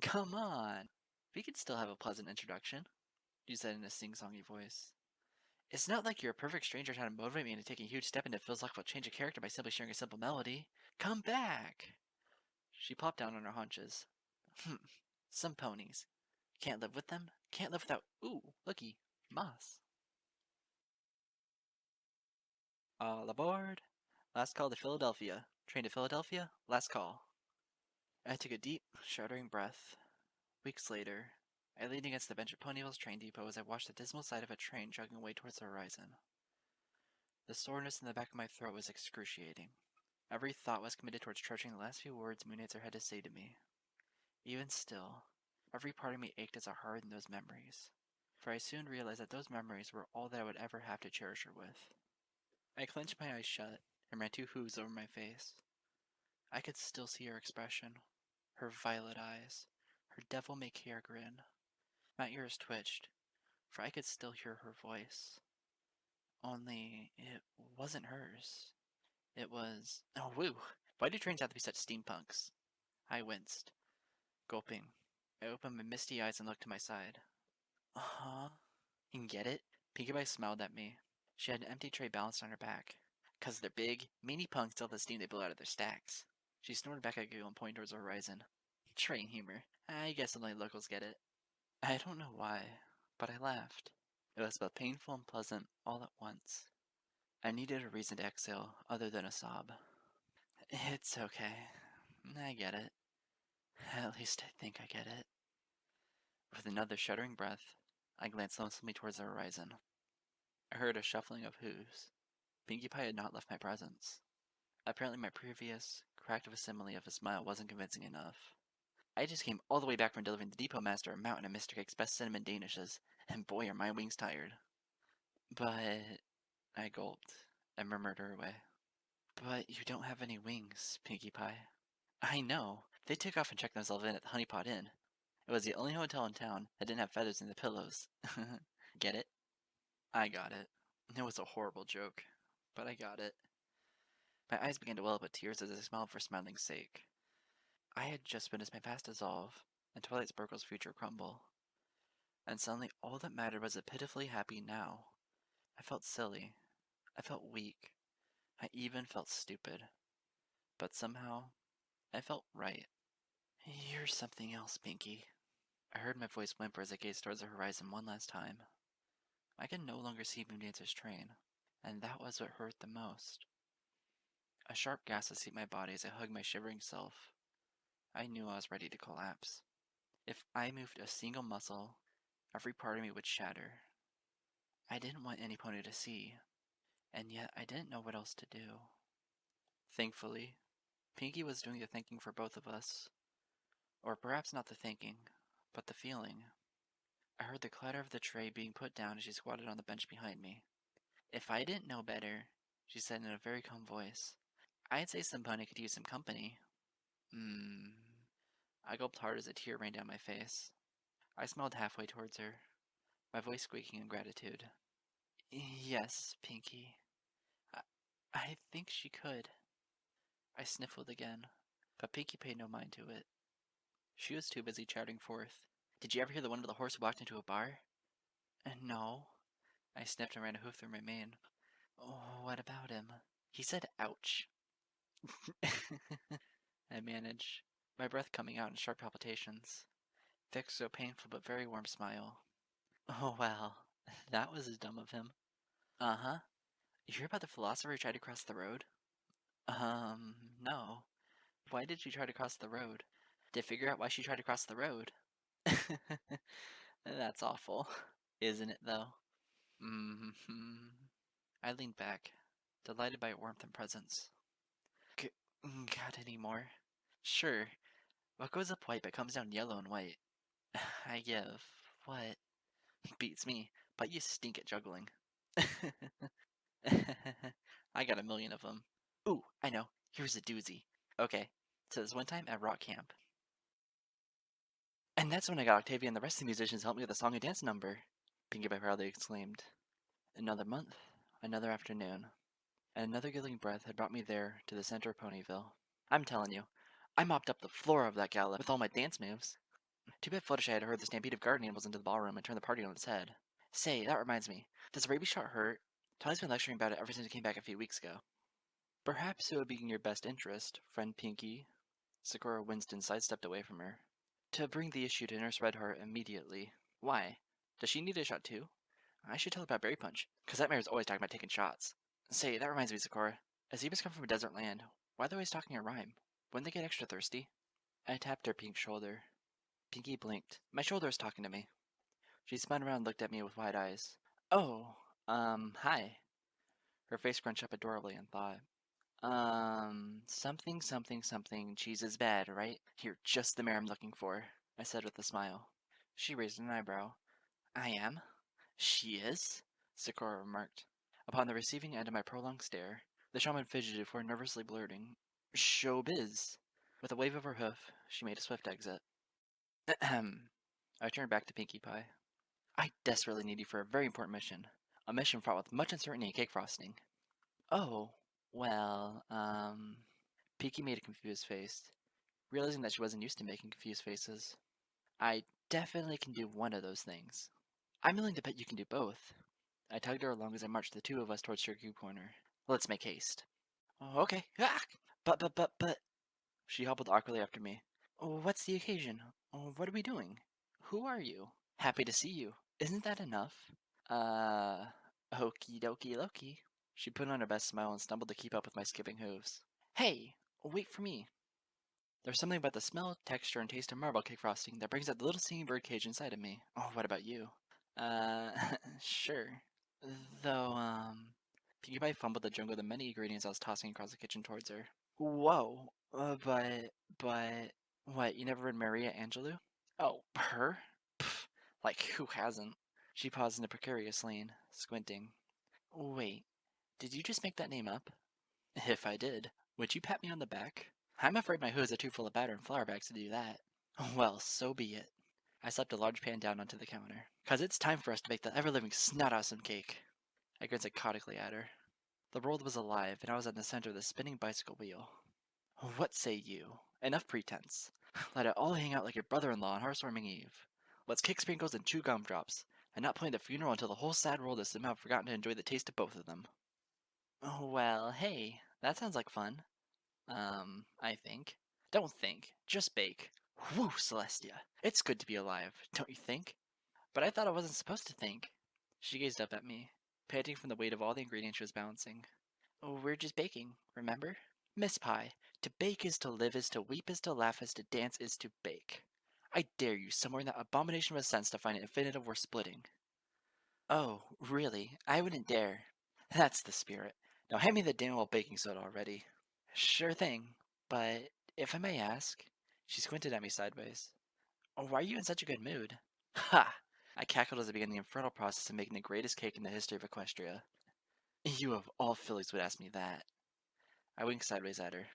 Come on! We could still have a pleasant introduction, you said in a sing-songy voice. It's not like you're a perfect stranger trying to motivate me into taking a huge step into philosophical change of character by simply sharing a simple melody. Come back! She plopped down on her haunches. Some ponies. Can't live with them? Can't live without. Ooh, looky, moss. All aboard! Last call to Philadelphia. Train to Philadelphia, last call. I took a deep, shuddering breath. Weeks later, I leaned against the bench at Ponyville's train depot as I watched the dismal sight of a train chugging away towards the horizon. The soreness in the back of my throat was excruciating. Every thought was committed towards treasuring the last few words Moondancer had to say to me. Even still, every part of me ached as I hardened those memories, for I soon realized that those memories were all that I would ever have to cherish her with. I clenched my eyes shut and ran two hooves over my face. I could still see her expression, her violet eyes, her devil-may-care grin. My ears twitched, for I could still hear her voice. Only, it wasn't hers. It was... Oh, woo! Why do trains have to be such steampunks? I winced, gulping. I opened my misty eyes and looked to my side. Uh-huh. You can get it? Pinkie Pie smiled at me. She had an empty tray balanced on her back. 'Cause they're big, meanie punks still have the steam they blow out of their stacks. She snorted back a giggle and pointed towards the horizon. Train humor. I guess only locals get it. I don't know why, but I laughed. It was both painful and pleasant all at once. I needed a reason to exhale other than a sob. It's okay. I get it. At least I think I get it. With another shuddering breath, I glanced lonesomely towards the horizon. I heard a shuffling of hooves. Pinkie Pie had not left my presence. Apparently my previous, cracked facsimile of a smile wasn't convincing enough. I just came all the way back from delivering the depot master a mountain of Mr. Cake's best cinnamon danishes, and boy are my wings tired. But... I gulped, and murmured her away. But you don't have any wings, Pinkie Pie. I know. They took off and checked themselves in at the Honey Pot Inn. It was the only hotel in town that didn't have feathers in the pillows. Get it? I got it. It was a horrible joke, but I got it. My eyes began to well up with tears as I smiled for smiling's sake. I had just witnessed my past dissolve, and Twilight Sparkle's future crumble. And suddenly all that mattered was a pitifully happy now. I felt silly. I felt weak. I even felt stupid. But somehow, I felt right. You're something else, Pinkie. I heard my voice whimper as I gazed towards the horizon one last time. I could no longer see Moondancer's train, and that was what hurt the most. A sharp gas escaped my body as I hugged my shivering self. I knew I was ready to collapse. If I moved a single muscle, every part of me would shatter. I didn't want any pony to see, and yet I didn't know what else to do. Thankfully, Pinkie was doing the thinking for both of us. Or perhaps not the thinking, but the feeling. I heard the clatter of the tray being put down as she squatted on the bench behind me. If I didn't know better, she said in a very calm voice, I'd say some pony could use some company. I gulped hard as a tear ran down my face. I smiled halfway towards her, my voice squeaking in gratitude. Yes, Pinkie. I think she could. I sniffled again, but Pinkie paid no mind to it. She was too busy chattering forth. Did you ever hear the one with the horse who walked into a bar? No. I sniffed and ran a hoof through my mane. Oh, what about him? He said ouch. I managed, my breath coming out in sharp palpitations. fixed so painful but very warm smile. Oh, well, that was dumb of him. Uh-huh. You hear about the philosopher who tried to cross the road? No. Why did she try to cross the road? To figure out why she tried to cross the road. That's awful. Isn't it, though? Mm-hmm. I leaned back, delighted by warmth and presence. Got any more? Sure. What goes up white but comes down yellow and white? I give. What? Beats me, but you stink at juggling. I got a million of them. Ooh, I know. Here's a doozy. Okay, so this one time at rock camp. And that's when I got Octavia and the rest of the musicians helped me with a song and dance number, Pinkie proudly exclaimed. Another month, another afternoon, and another giggling breath had brought me there to the center of Ponyville. I'm telling you, I mopped up the floor of that gala with all my dance moves. Too bad Fluttershy had heard the stampede of garden animals into the ballroom and turned the party on its head. Say, that reminds me, does the rabies shot hurt? Tony's been lecturing about it ever since he came back a few weeks ago. Perhaps it would be in your best interest, friend Pinkie. Sakura Winston sidestepped away from her. To bring the issue to Nurse Redheart immediately. Why? Does she need a shot too? I should tell her about Berry Punch, because that mayor's always talking about taking shots. Say, that reminds me, Sakura. As Zebras come from a desert land, why are they always talking in rhyme? Wouldn't they get extra thirsty? I tapped her pink shoulder. Pinkie blinked. My shoulder is talking to me. She spun around and looked at me with wide eyes. Oh, hi. Her face scrunched up adorably in thought. Something, cheese is bad, right? You're just the mayor I'm looking for, I said with a smile. She raised an eyebrow. I am? She is? Sakura remarked. Upon the receiving end of my prolonged stare, the shaman fidgeted before nervously blurting, Showbiz! With a wave of her hoof, she made a swift exit. Ahem. I turned back to Pinkie Pie. I desperately need you for a very important mission. A mission fraught with much uncertainty and cake frosting. Oh, well, Pinkie made a confused face, realizing that she wasn't used to making confused faces. I definitely can do one of those things. I'm willing to bet you can do both. I tugged her along as I marched the two of us towards Sugar Cube Corner. Let's make haste. Oh, okay. Ah! But. She hobbled awkwardly after me. Oh, what's the occasion? Oh, what are we doing? Who are you? Happy to see you. Isn't that enough? Uh, Okie dokie Loki. She put on her best smile and stumbled to keep up with my skipping hooves. Hey, wait for me. There's something about the smell, texture, and taste of marble cake frosting that brings out the little singing bird cage inside of me. Oh, what about you? Uh, sure. Though, Pinkie Pie fumbled the jungle of the many ingredients I was tossing across the kitchen towards her. Whoa, but, what, you never read Maria Angelou? Oh, her? Pfft, like, who hasn't? She paused in a precarious lean, squinting. Wait, did you just make that name up? If I did, would you pat me on the back? I'm afraid my hooves are too full of batter and flour bags to do that. Well, so be it. I slapped a large pan down onto the counter. 'Cause it's time for us to make the ever-living snot-awesome cake. I grinned psychotically at her. The world was alive, and I was at the center of the spinning bicycle wheel. What say you? Enough pretense. Let it all hang out like your brother-in-law on Hearthwarming Eve. Let's kick sprinkles and chew gumdrops, and not plan the funeral until the whole sad world has somehow forgotten to enjoy the taste of both of them. Oh, well, hey, that sounds like fun. I think. Don't think, just bake. Whew, Celestia, it's good to be alive, don't you think? But I thought I wasn't supposed to think. She gazed up at me, panting from the weight of all the ingredients she was balancing. Oh, we're just baking, remember? Miss Pie, to bake is to live, is to weep, is to laugh, is to dance, is to bake. I dare you somewhere in that abomination of a sense to find an infinitive worth splitting. Oh, really? I wouldn't dare. That's the spirit. Now hand me the damn old baking soda already. Sure thing, but if I may ask, she squinted at me sideways. Why are you in such a good mood? Ha! I cackled as I began the infernal process of making the greatest cake in the history of Equestria. You of all fillies would ask me that. I winked sideways at her.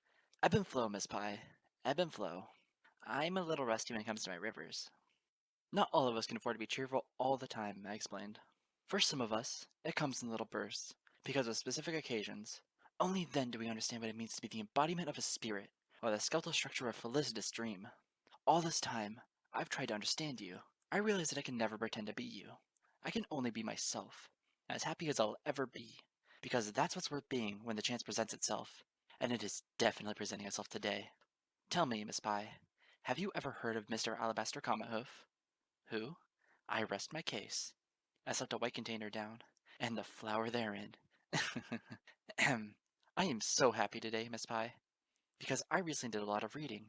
Ebb and flow, Miss Pie. Ebb and flow. I'm a little rusty when it comes to my rivers. Not all of us can afford to be cheerful all the time, I explained. For some of us, it comes in little bursts, because of specific occasions. Only then do we understand what it means to be the embodiment of a spirit, or the skeletal structure of a felicitous dream. All this time, I've tried to understand you. I realize that I can never pretend to be you. I can only be myself, as happy as I'll ever be, because that's what's worth being when the chance presents itself, and it is definitely presenting itself today. Tell me, Miss Pie, Have you ever heard of Mr. Alabaster Comahoof? Who? I rest my case. I set the white container down, and the flower therein. Ahem. I am so happy today, Miss Pie, because I recently did a lot of reading,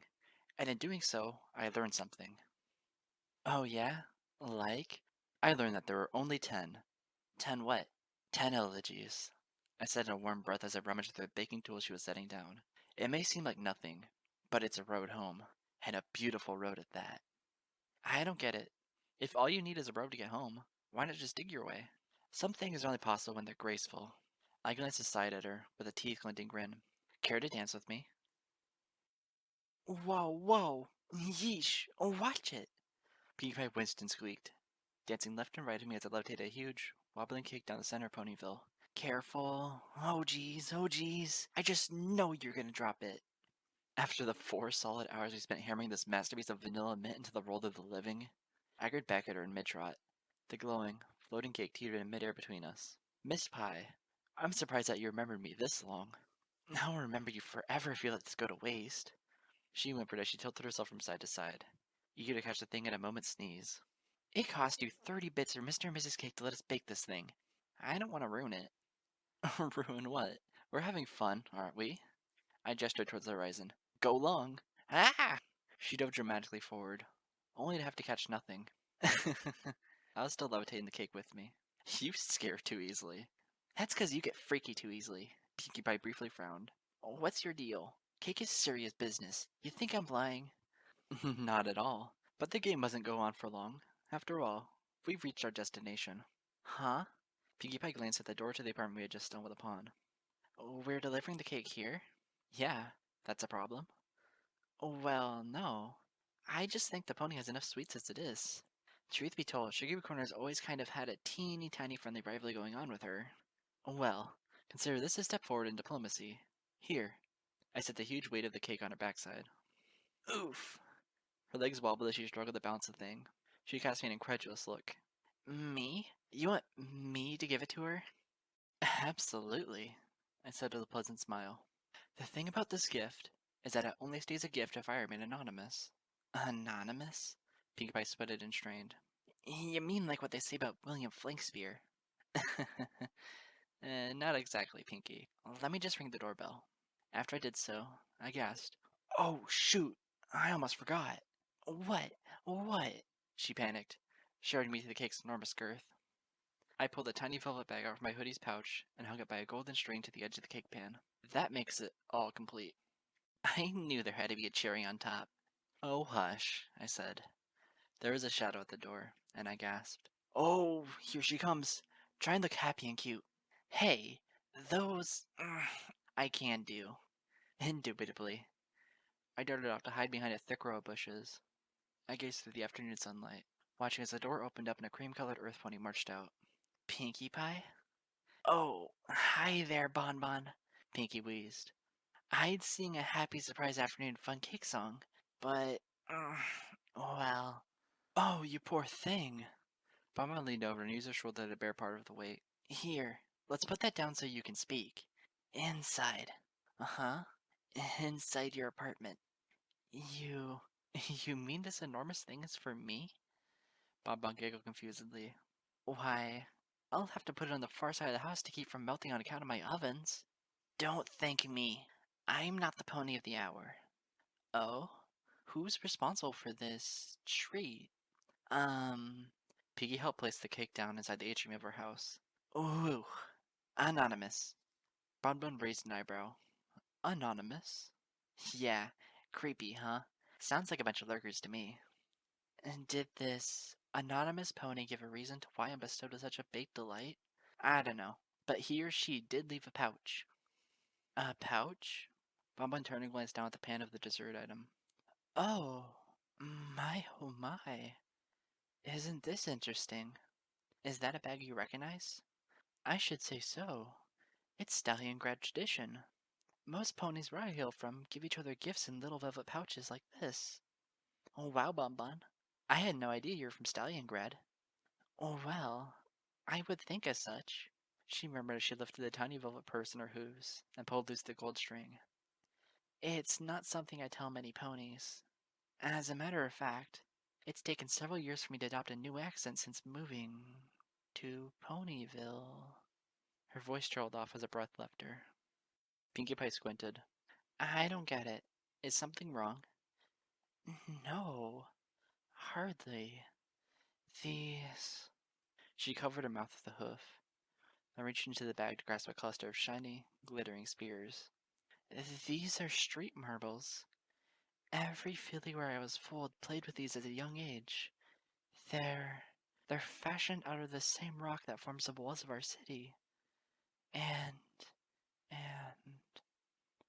and in doing so, I learned something. Oh yeah? Like? I learned that there are only 10. 10 what? 10 elegies. I said in a warm breath as I rummaged through the baking tools she was setting down. It may seem like nothing, but it's a road home, and a beautiful road at that. I don't get it. If all you need is a road to get home, why not just dig your way? Some things are only possible when they're graceful. I glanced aside at her with a teeth-glinting grin. Care to dance with me? Whoa, whoa! Yeesh! Watch it! Pinkie Pie winced and squeaked, dancing left and right of me as I levitated a huge, wobbling cake down the center of Ponyville. Careful. Oh geez, oh geez. I just know you're gonna drop it. After the 4 solid hours we spent hammering this masterpiece of vanilla mint into the world of the living, I glared back at her in mid-trot. The glowing, floating cake teetered in midair between us. Miss Pie, I'm surprised that you remembered me this long. I'll remember you forever if you let this go to waste. She whimpered as she tilted herself from side to side, eager to catch the thing at a moment's sneeze. It cost you 30 bits for Mr. and Mrs. Cake to let us bake this thing. I don't want to ruin it. Ruin what? We're having fun, aren't we? I gestured towards the horizon. Go long! Ah! She dove dramatically forward, only to have to catch nothing. I was still levitating the cake with me. You scare too easily. That's 'cause you get freaky too easily. Pinkie Pie briefly frowned. What's your deal? Cake is serious business. You think I'm lying? Not at all. But the game doesn't go on for long. After all, we've reached our destination. Huh? Pinkie Pie glanced at the door to the apartment we had just stumbled upon. We're delivering the cake here? Yeah, that's a problem. Well, no. I just think the pony has enough sweets as it is. Truth be told, Sugar Corner's always kind of had a teeny tiny friendly rivalry going on with her. Well, consider this a step forward in diplomacy. Here. I set the huge weight of the cake on her backside. Oof! Her legs wobbled as she struggled to balance the thing. She cast me an incredulous look. Me? You want me to give it to her? Absolutely, I said with a pleasant smile. The thing about this gift is that it only stays a gift if I remain anonymous. Anonymous? Pinkie Pie sweated and strained. You mean like what they say about William Flankspear? Not exactly, Pinkie. Let me just ring the doorbell. After I did so, I gasped. Oh, shoot! I almost forgot. What? What? She panicked, showing me to the cake's enormous girth. I pulled a tiny velvet bag out of my hoodie's pouch and hung it by a golden string to the edge of the cake pan. That makes it all complete. I knew there had to be a cherry on top. Oh, hush, I said. There was a shadow at the door, and I gasped. Oh, here she comes. Try and look happy and cute. Hey, those... I can do. Indubitably. I darted off to hide behind a thick row of bushes. I gazed through the afternoon sunlight, watching as the door opened up and a cream-colored earth pony marched out. Pinkie Pie? Oh, hi there, Bonbon, Pinkie wheezed. I'd sing a happy surprise afternoon fun cake song, but, well... Oh, you poor thing. Bonbon leaned over and used her shoulder to bear part of the weight. Here, let's put that down so you can speak. Inside. Uh-huh. Inside your apartment. You... You mean this enormous thing is for me? Bonbon giggled confusedly. Why, I'll have to put it on the far side of the house to keep from melting on account of my ovens. Don't thank me. I'm not the pony of the hour. Oh? Who's responsible for this treat? Piggy helped place the cake down inside the atrium of her house. Ooh. Anonymous. Bonbon raised an eyebrow. Anonymous? Yeah. Creepy, huh? Sounds like a bunch of lurkers to me. And did this anonymous pony give a reason to why I'm bestowed with such a big delight? I don't know, but he or she did leave a pouch. A pouch? Bonbon turned and glanced down at the pan of the dessert item. Oh my. Isn't this interesting? Is that a bag you recognize? I should say so. It's Stallion Grad tradition. Most ponies where I hail from give each other gifts in little velvet pouches like this. Oh wow, Bonbon. I had no idea you were from Stallion Grad. Oh well, I would think as such. She murmured as she lifted the tiny velvet purse in her hooves and pulled loose the gold string. It's not something I tell many ponies. As a matter of fact, it's taken several years for me to adopt a new accent since moving to Ponyville. Her voice trailed off as a breath left her. Pinkie Pie squinted. I don't get it. Is something wrong? No, hardly. These. She covered her mouth with a hoof, then reached into the bag to grasp a cluster of shiny, glittering spears. These are street marbles. Every filly where I was foaled played with these at a young age. They're they're fashioned out of the same rock that forms the walls of our city. And and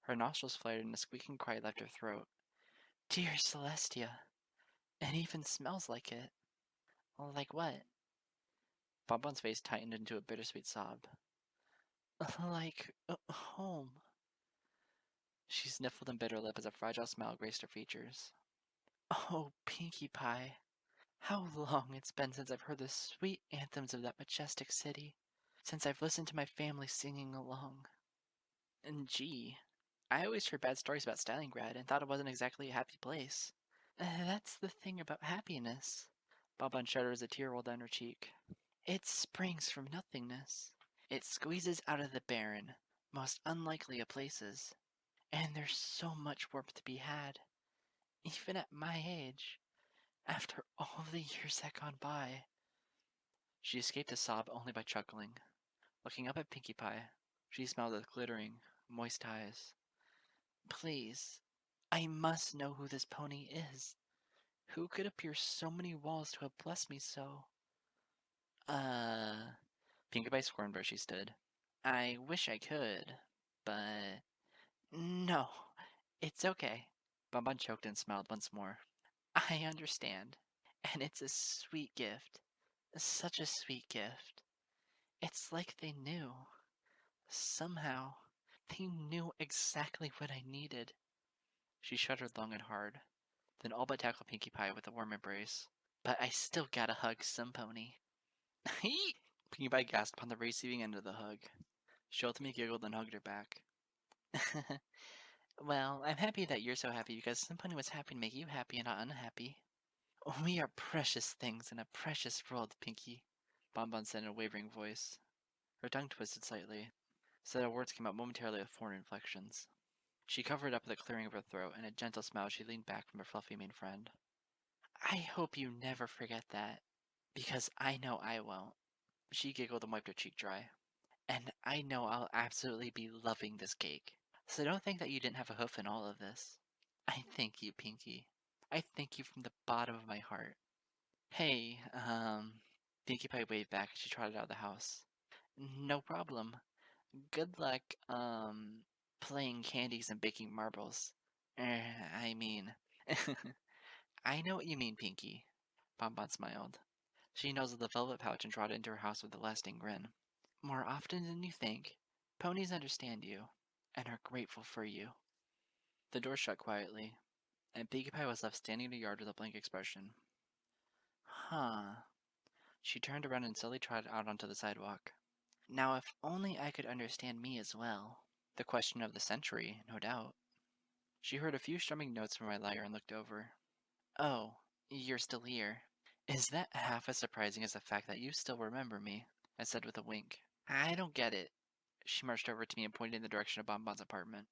her nostrils flared and a squeaking cry left her throat. Dear Celestia, it even smells like it. Like what? Bonbon's face tightened into a bittersweet sob. Like home. She sniffled and bit her lip as a fragile smile graced her features. Oh, Pinkie Pie, how long it's been since I've heard the sweet anthems of that majestic city, since I've listened to my family singing along. And gee, I always heard bad stories about Stalingrad and thought it wasn't exactly a happy place. That's the thing about happiness. Bonbon shuddered as a tear rolled down her cheek. It springs from nothingness. It squeezes out of the barren, most unlikely of places. And there's so much warmth to be had, even at my age, after all the years that gone by. She escaped a sob only by chuckling. Looking up at Pinkie Pie, she smiled with glittering, moist eyes. Please, I must know who this pony is. Who could appear so many walls to have blessed me so? Pinkie Pie squirmed where she stood. I wish I could, but no, it's okay. Bonbon choked and smiled once more. I understand, and it's a sweet gift. Such a sweet gift. It's like they knew. Somehow, they knew exactly what I needed. She shuddered long and hard, then all but tackled Pinkie Pie with a warm embrace. But I still gotta hug some pony. Pinkie Pie gasped upon the receiving end of the hug. She ultimately giggled and hugged her back. Well, I'm happy that you're so happy because some pony was happy to make you happy and not unhappy. We are precious things in a precious world, Pinkie, Bonbon said in a wavering voice. Her tongue twisted slightly, so that words came out momentarily with foreign inflections. She covered up with a clearing of her throat, and a gentle smile she leaned back from her fluffy mane friend. I hope you never forget that, because I know I won't. She giggled and wiped her cheek dry. And I know I'll absolutely be loving this cake. So don't think that you didn't have a hoof in all of this. I thank you, Pinkie. I thank you from the bottom of my heart. Hey, Pinkie Pie waved back as she trotted out of the house. No problem. Good luck, playing candies and baking marbles. I mean, I know what you mean, Pinkie. Bonbon smiled. She nuzzled the velvet pouch and trotted into her house with a lasting grin. More often than you think, ponies understand you, and are grateful for you. The door shut quietly, and Pinkie Pie was left standing in the yard with a blank expression. Huh. She turned around and slowly trotted out onto the sidewalk. Now if only I could understand me as well. The question of the century, no doubt. She heard a few strumming notes from my lyre and looked over. Oh, you're still here. Is that half as surprising as the fact that you still remember me? I said with a wink. I don't get it. She marched over to me and pointed in the direction of Bonbon's apartment.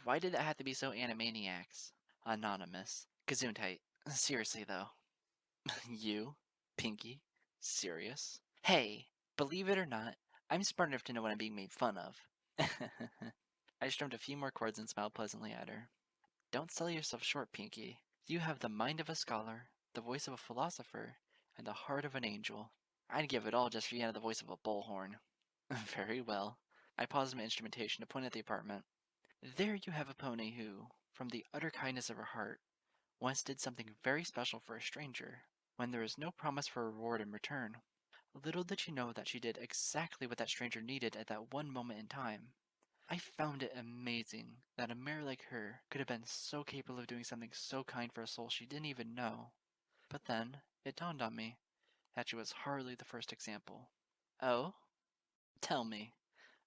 Why did it have to be so Animaniacs? Anonymous. Gesundheit. Seriously, though. You? Pinkie? Serious? Hey, believe it or not, I'm smart enough to know when I'm being made fun of. I strummed a few more chords and smiled pleasantly at her. Don't sell yourself short, Pinkie. You have the mind of a scholar, the voice of a philosopher, and the heart of an angel. I'd give it all just for you to have the voice of a bullhorn. Very well. I paused my instrumentation to point at the apartment. There you have a pony who, from the utter kindness of her heart, once did something very special for a stranger, when there was no promise for a reward in return. Little did you know that she did exactly what that stranger needed at that one moment in time. I found it amazing that a mare like her could have been so capable of doing something so kind for a soul she didn't even know. But then, it dawned on me that she was hardly the first example. Oh? Tell me,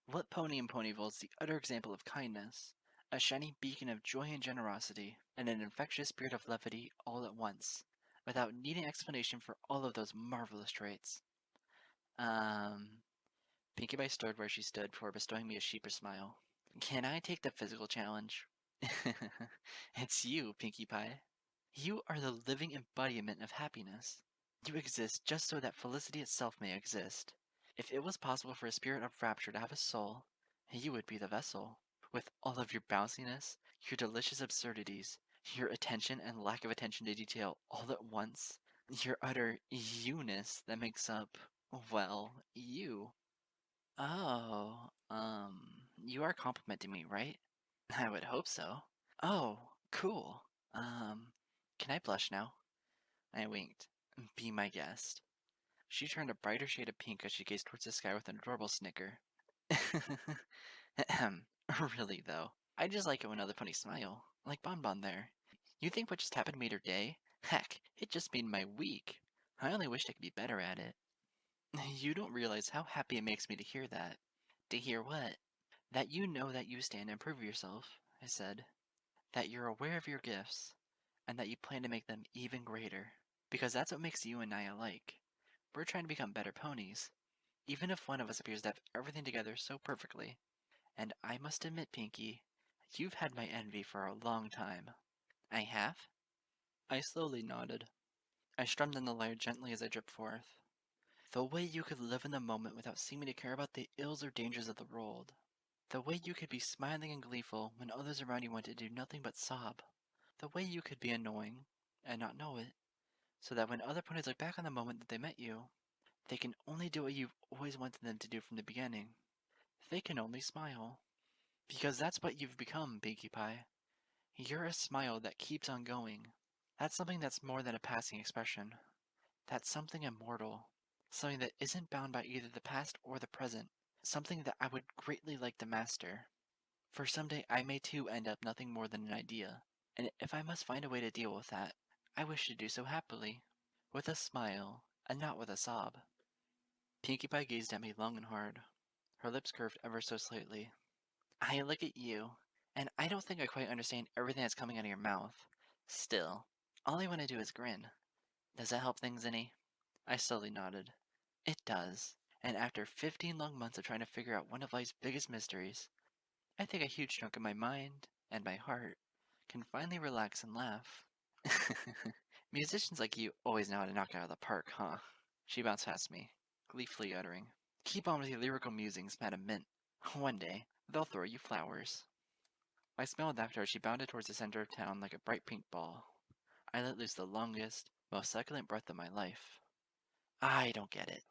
what pony in Ponyville is the utter example of kindness, a shiny beacon of joy and generosity, and an infectious spirit of levity all at once, without needing explanation for all of those marvelous traits. Pinkie Pie stood where she stood before bestowing me a sheepish smile. Can I take the physical challenge? It's you, Pinkie Pie. You are the living embodiment of happiness. You exist just so that felicity itself may exist. If it was possible for a spirit of rapture to have a soul, you would be the vessel. With all of your bounciness, your delicious absurdities, your attention and lack of attention to detail all at once, your utter you-ness that makes up, well, you. Oh, you are complimenting me, right? I would hope so. Oh, cool. Can I blush now? I winked. Be my guest. She turned a brighter shade of pink as she gazed towards the sky with an adorable snicker. Ahem. Really, though. I just like it when other ponies smile. Like Bonbon there. You think what just happened made her day? Heck, it just made my week. I only wished I could be better at it. You don't realize how happy it makes me to hear that. To hear what? That you know that you stand to improve yourself, I said. That you're aware of your gifts, and that you plan to make them even greater. Because that's what makes you and I alike. We're trying to become better ponies, even if one of us appears to have everything together so perfectly. And I must admit, Pinkie, you've had my envy for a long time. I have? I slowly nodded. I strummed on the lyre gently as I dripped forth. The way you could live in the moment without seeming to care about the ills or dangers of the world. The way you could be smiling and gleeful when others around you wanted to do nothing but sob. The way you could be annoying and not know it, so that when other ponies look back on the moment that they met you, they can only do what you've always wanted them to do from the beginning. They can only smile. Because that's what you've become, Pinkie Pie. You're a smile that keeps on going. That's something that's more than a passing expression. That's something immortal. Something that isn't bound by either the past or the present. Something that I would greatly like to master. For someday I may too end up nothing more than an idea. And if I must find a way to deal with that, I wish to do so happily. With a smile, and not with a sob. Pinkie Pie gazed at me long and hard. Her lips curved ever so slightly. I look at you, and I don't think I quite understand everything that's coming out of your mouth. Still, all I want to do is grin. Does that help things any? I slowly nodded. It does. And after 15 long months of trying to figure out one of life's biggest mysteries, I think a huge chunk of my mind and my heart can finally relax and laugh. Musicians like you always know how to knock it out of the park, huh? She bounced past me, gleefully uttering, Keep on with your lyrical musings, Madam Mint. One day, they'll throw you flowers. I smiled after as she bounded towards the center of town like a bright pink ball. I let loose the longest, most succulent breath of my life. I don't get it.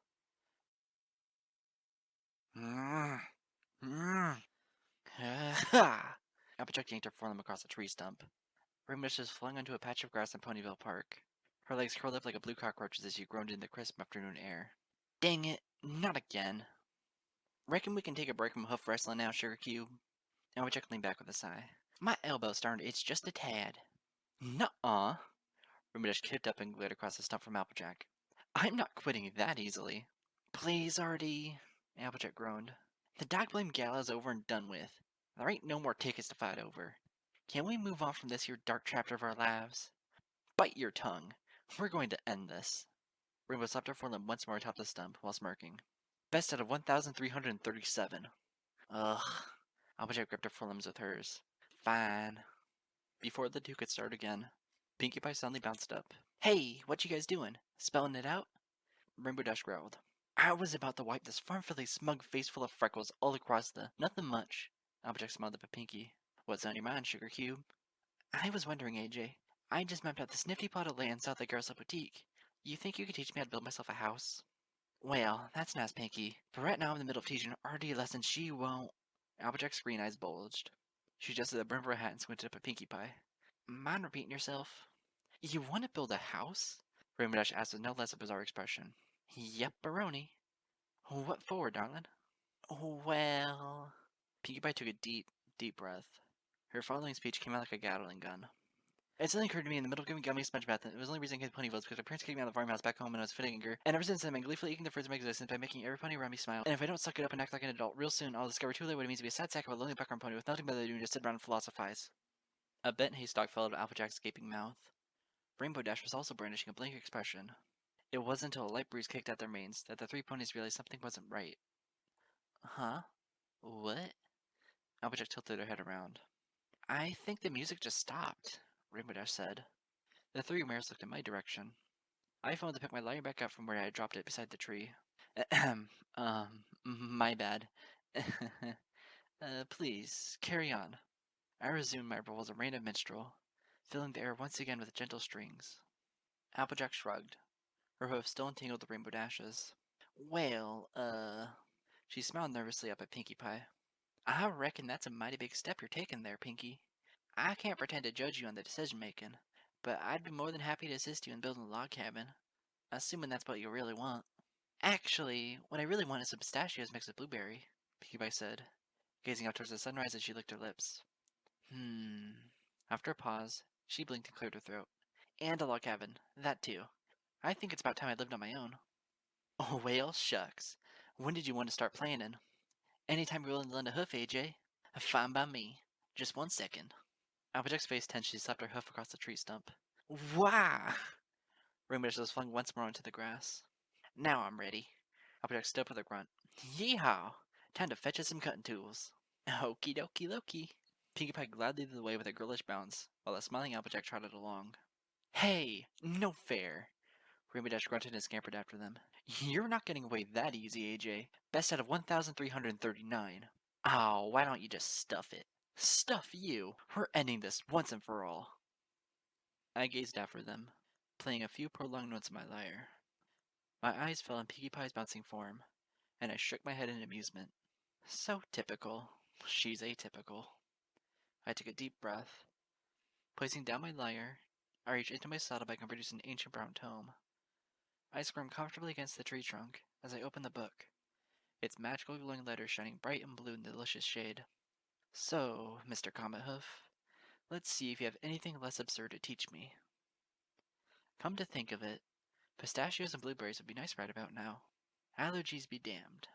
Applejack yanked her forearm across a tree stump. Ramiras was flung onto a patch of grass in Ponyville Park. Her legs curled up like a blue cockroach's as she groaned in the crisp afternoon air. Dang it, not again. Reckon we can take a break from hoof wrestling now, Sugar Cube? Applejack leaned back with a sigh. My elbow's starting to itch just a tad. Nuh-uh. Ramiras kicked up and glared across the stump from Applejack. I'm not quitting that easily. Please, Artie, Applejack groaned. The dog blame gala's over and done with. There ain't no more tickets to fight over. Can we move on from this here dark chapter of our lives? Bite your tongue. We're going to end this. Rainbow slapped her forelimb once more atop the stump while smirking. Best out of 1,337. Ugh. Applejack gripped her forelimbs with hers. Fine. Before the two could start again, Pinkie Pie suddenly bounced up. Hey, what you guys doing? Spelling it out? Rainbow Dash growled. I was about to wipe this farm-filly smug face full of freckles all across the... Nothing much. Applejack smiled up at Pinkie. What's on your mind, Sugar Cube? I was wondering, AJ. I just mapped out this nifty plot of land south of Garcelle Boutique. You think you could teach me how to build myself a house? Well, that's nice, Pinkie. But right now I'm in the middle of teaching an RD lesson she won't... Applejack's green eyes bulged. She adjusted the brim of her hat and squinted up at Pinkie Pie. Mind repeating yourself? You want to build a house? Rainbow Dash asked with no less a bizarre expression. Yep, Baroni. What for, darling? Well... Pinkie Pie took a deep, deep breath. Her following speech came out like a Gatling gun. It suddenly occurred to me in the middle of giving gummy sponge bath that it was the only reason I could pony was because my parents kicked me out of the farmhouse back home when I was fitting anger, and ever since then I've been gleefully eating the fruits of my existence by making every pony around me smile. And if I don't suck it up and act like an adult real soon, I'll discover too late what it means to be a sad sack of a lonely background pony with nothing better to do than just sit around and philosophize. A bent haystack fell out of Applejack's gaping mouth. Rainbow Dash was also brandishing a blank expression. It wasn't until a light breeze kicked at their manes that the three ponies realized something wasn't right. Huh? What? Applejack tilted her head around. I think the music just stopped, Rainbow Dash said. The three mares looked in my direction. I found to pick my lyre back up from where I had dropped it beside the tree. Ahem. My bad. Please, carry on. I resumed my role as a rain of minstrel, filling the air once again with gentle strings. Applejack shrugged, her hoof still entangled the Rainbow Dash's. Well, she smiled nervously up at Pinkie Pie. I reckon that's a mighty big step you're taking there, Pinkie. I can't pretend to judge you on the decision making, but I'd be more than happy to assist you in building a log cabin, assuming that's what you really want. Actually, what I really want is some pistachios mixed with blueberry, Pinkie Pie said, gazing out towards the sunrise as she licked her lips. After a pause, she blinked and cleared her throat. And a log cabin, that too. I think it's about time I lived on my own. Oh, well, shucks. When did you want to start planning? Anytime you're willing to lend a hoof, AJ. Fine by me. Just 1 second. Applejack's face tensed. She slapped her hoof across the tree stump. Wah! Rainbow was flung once more onto the grass. Now I'm ready. Applejack stood up with a grunt. Yeehaw! Time to fetch us some cutting tools. Okie dokie Loki. Pinkie Pie gladly led the way with a girlish bounce, while the smiling Applejack trotted along. Hey! No fair! Rainbow Dash grunted and scampered after them. You're not getting away that easy, AJ. Best out of 1,339. Oh, why don't you just stuff it? Stuff you! We're ending this once and for all. I gazed after them, playing a few prolonged notes of my lyre. My eyes fell on Pinkie Pie's bouncing form, and I shook my head in amusement. So typical. She's atypical. I took a deep breath. Placing down my lyre, I reached into my saddlebag and produced an ancient brown tome. I squirmed comfortably against the tree trunk as I opened the book, its magical glowing letters shining bright and blue in the delicious shade. So, Mr. Comet Hoof, let's see if you have anything less absurd to teach me. Come to think of it, pistachios and blueberries would be nice right about now. Allergies be damned.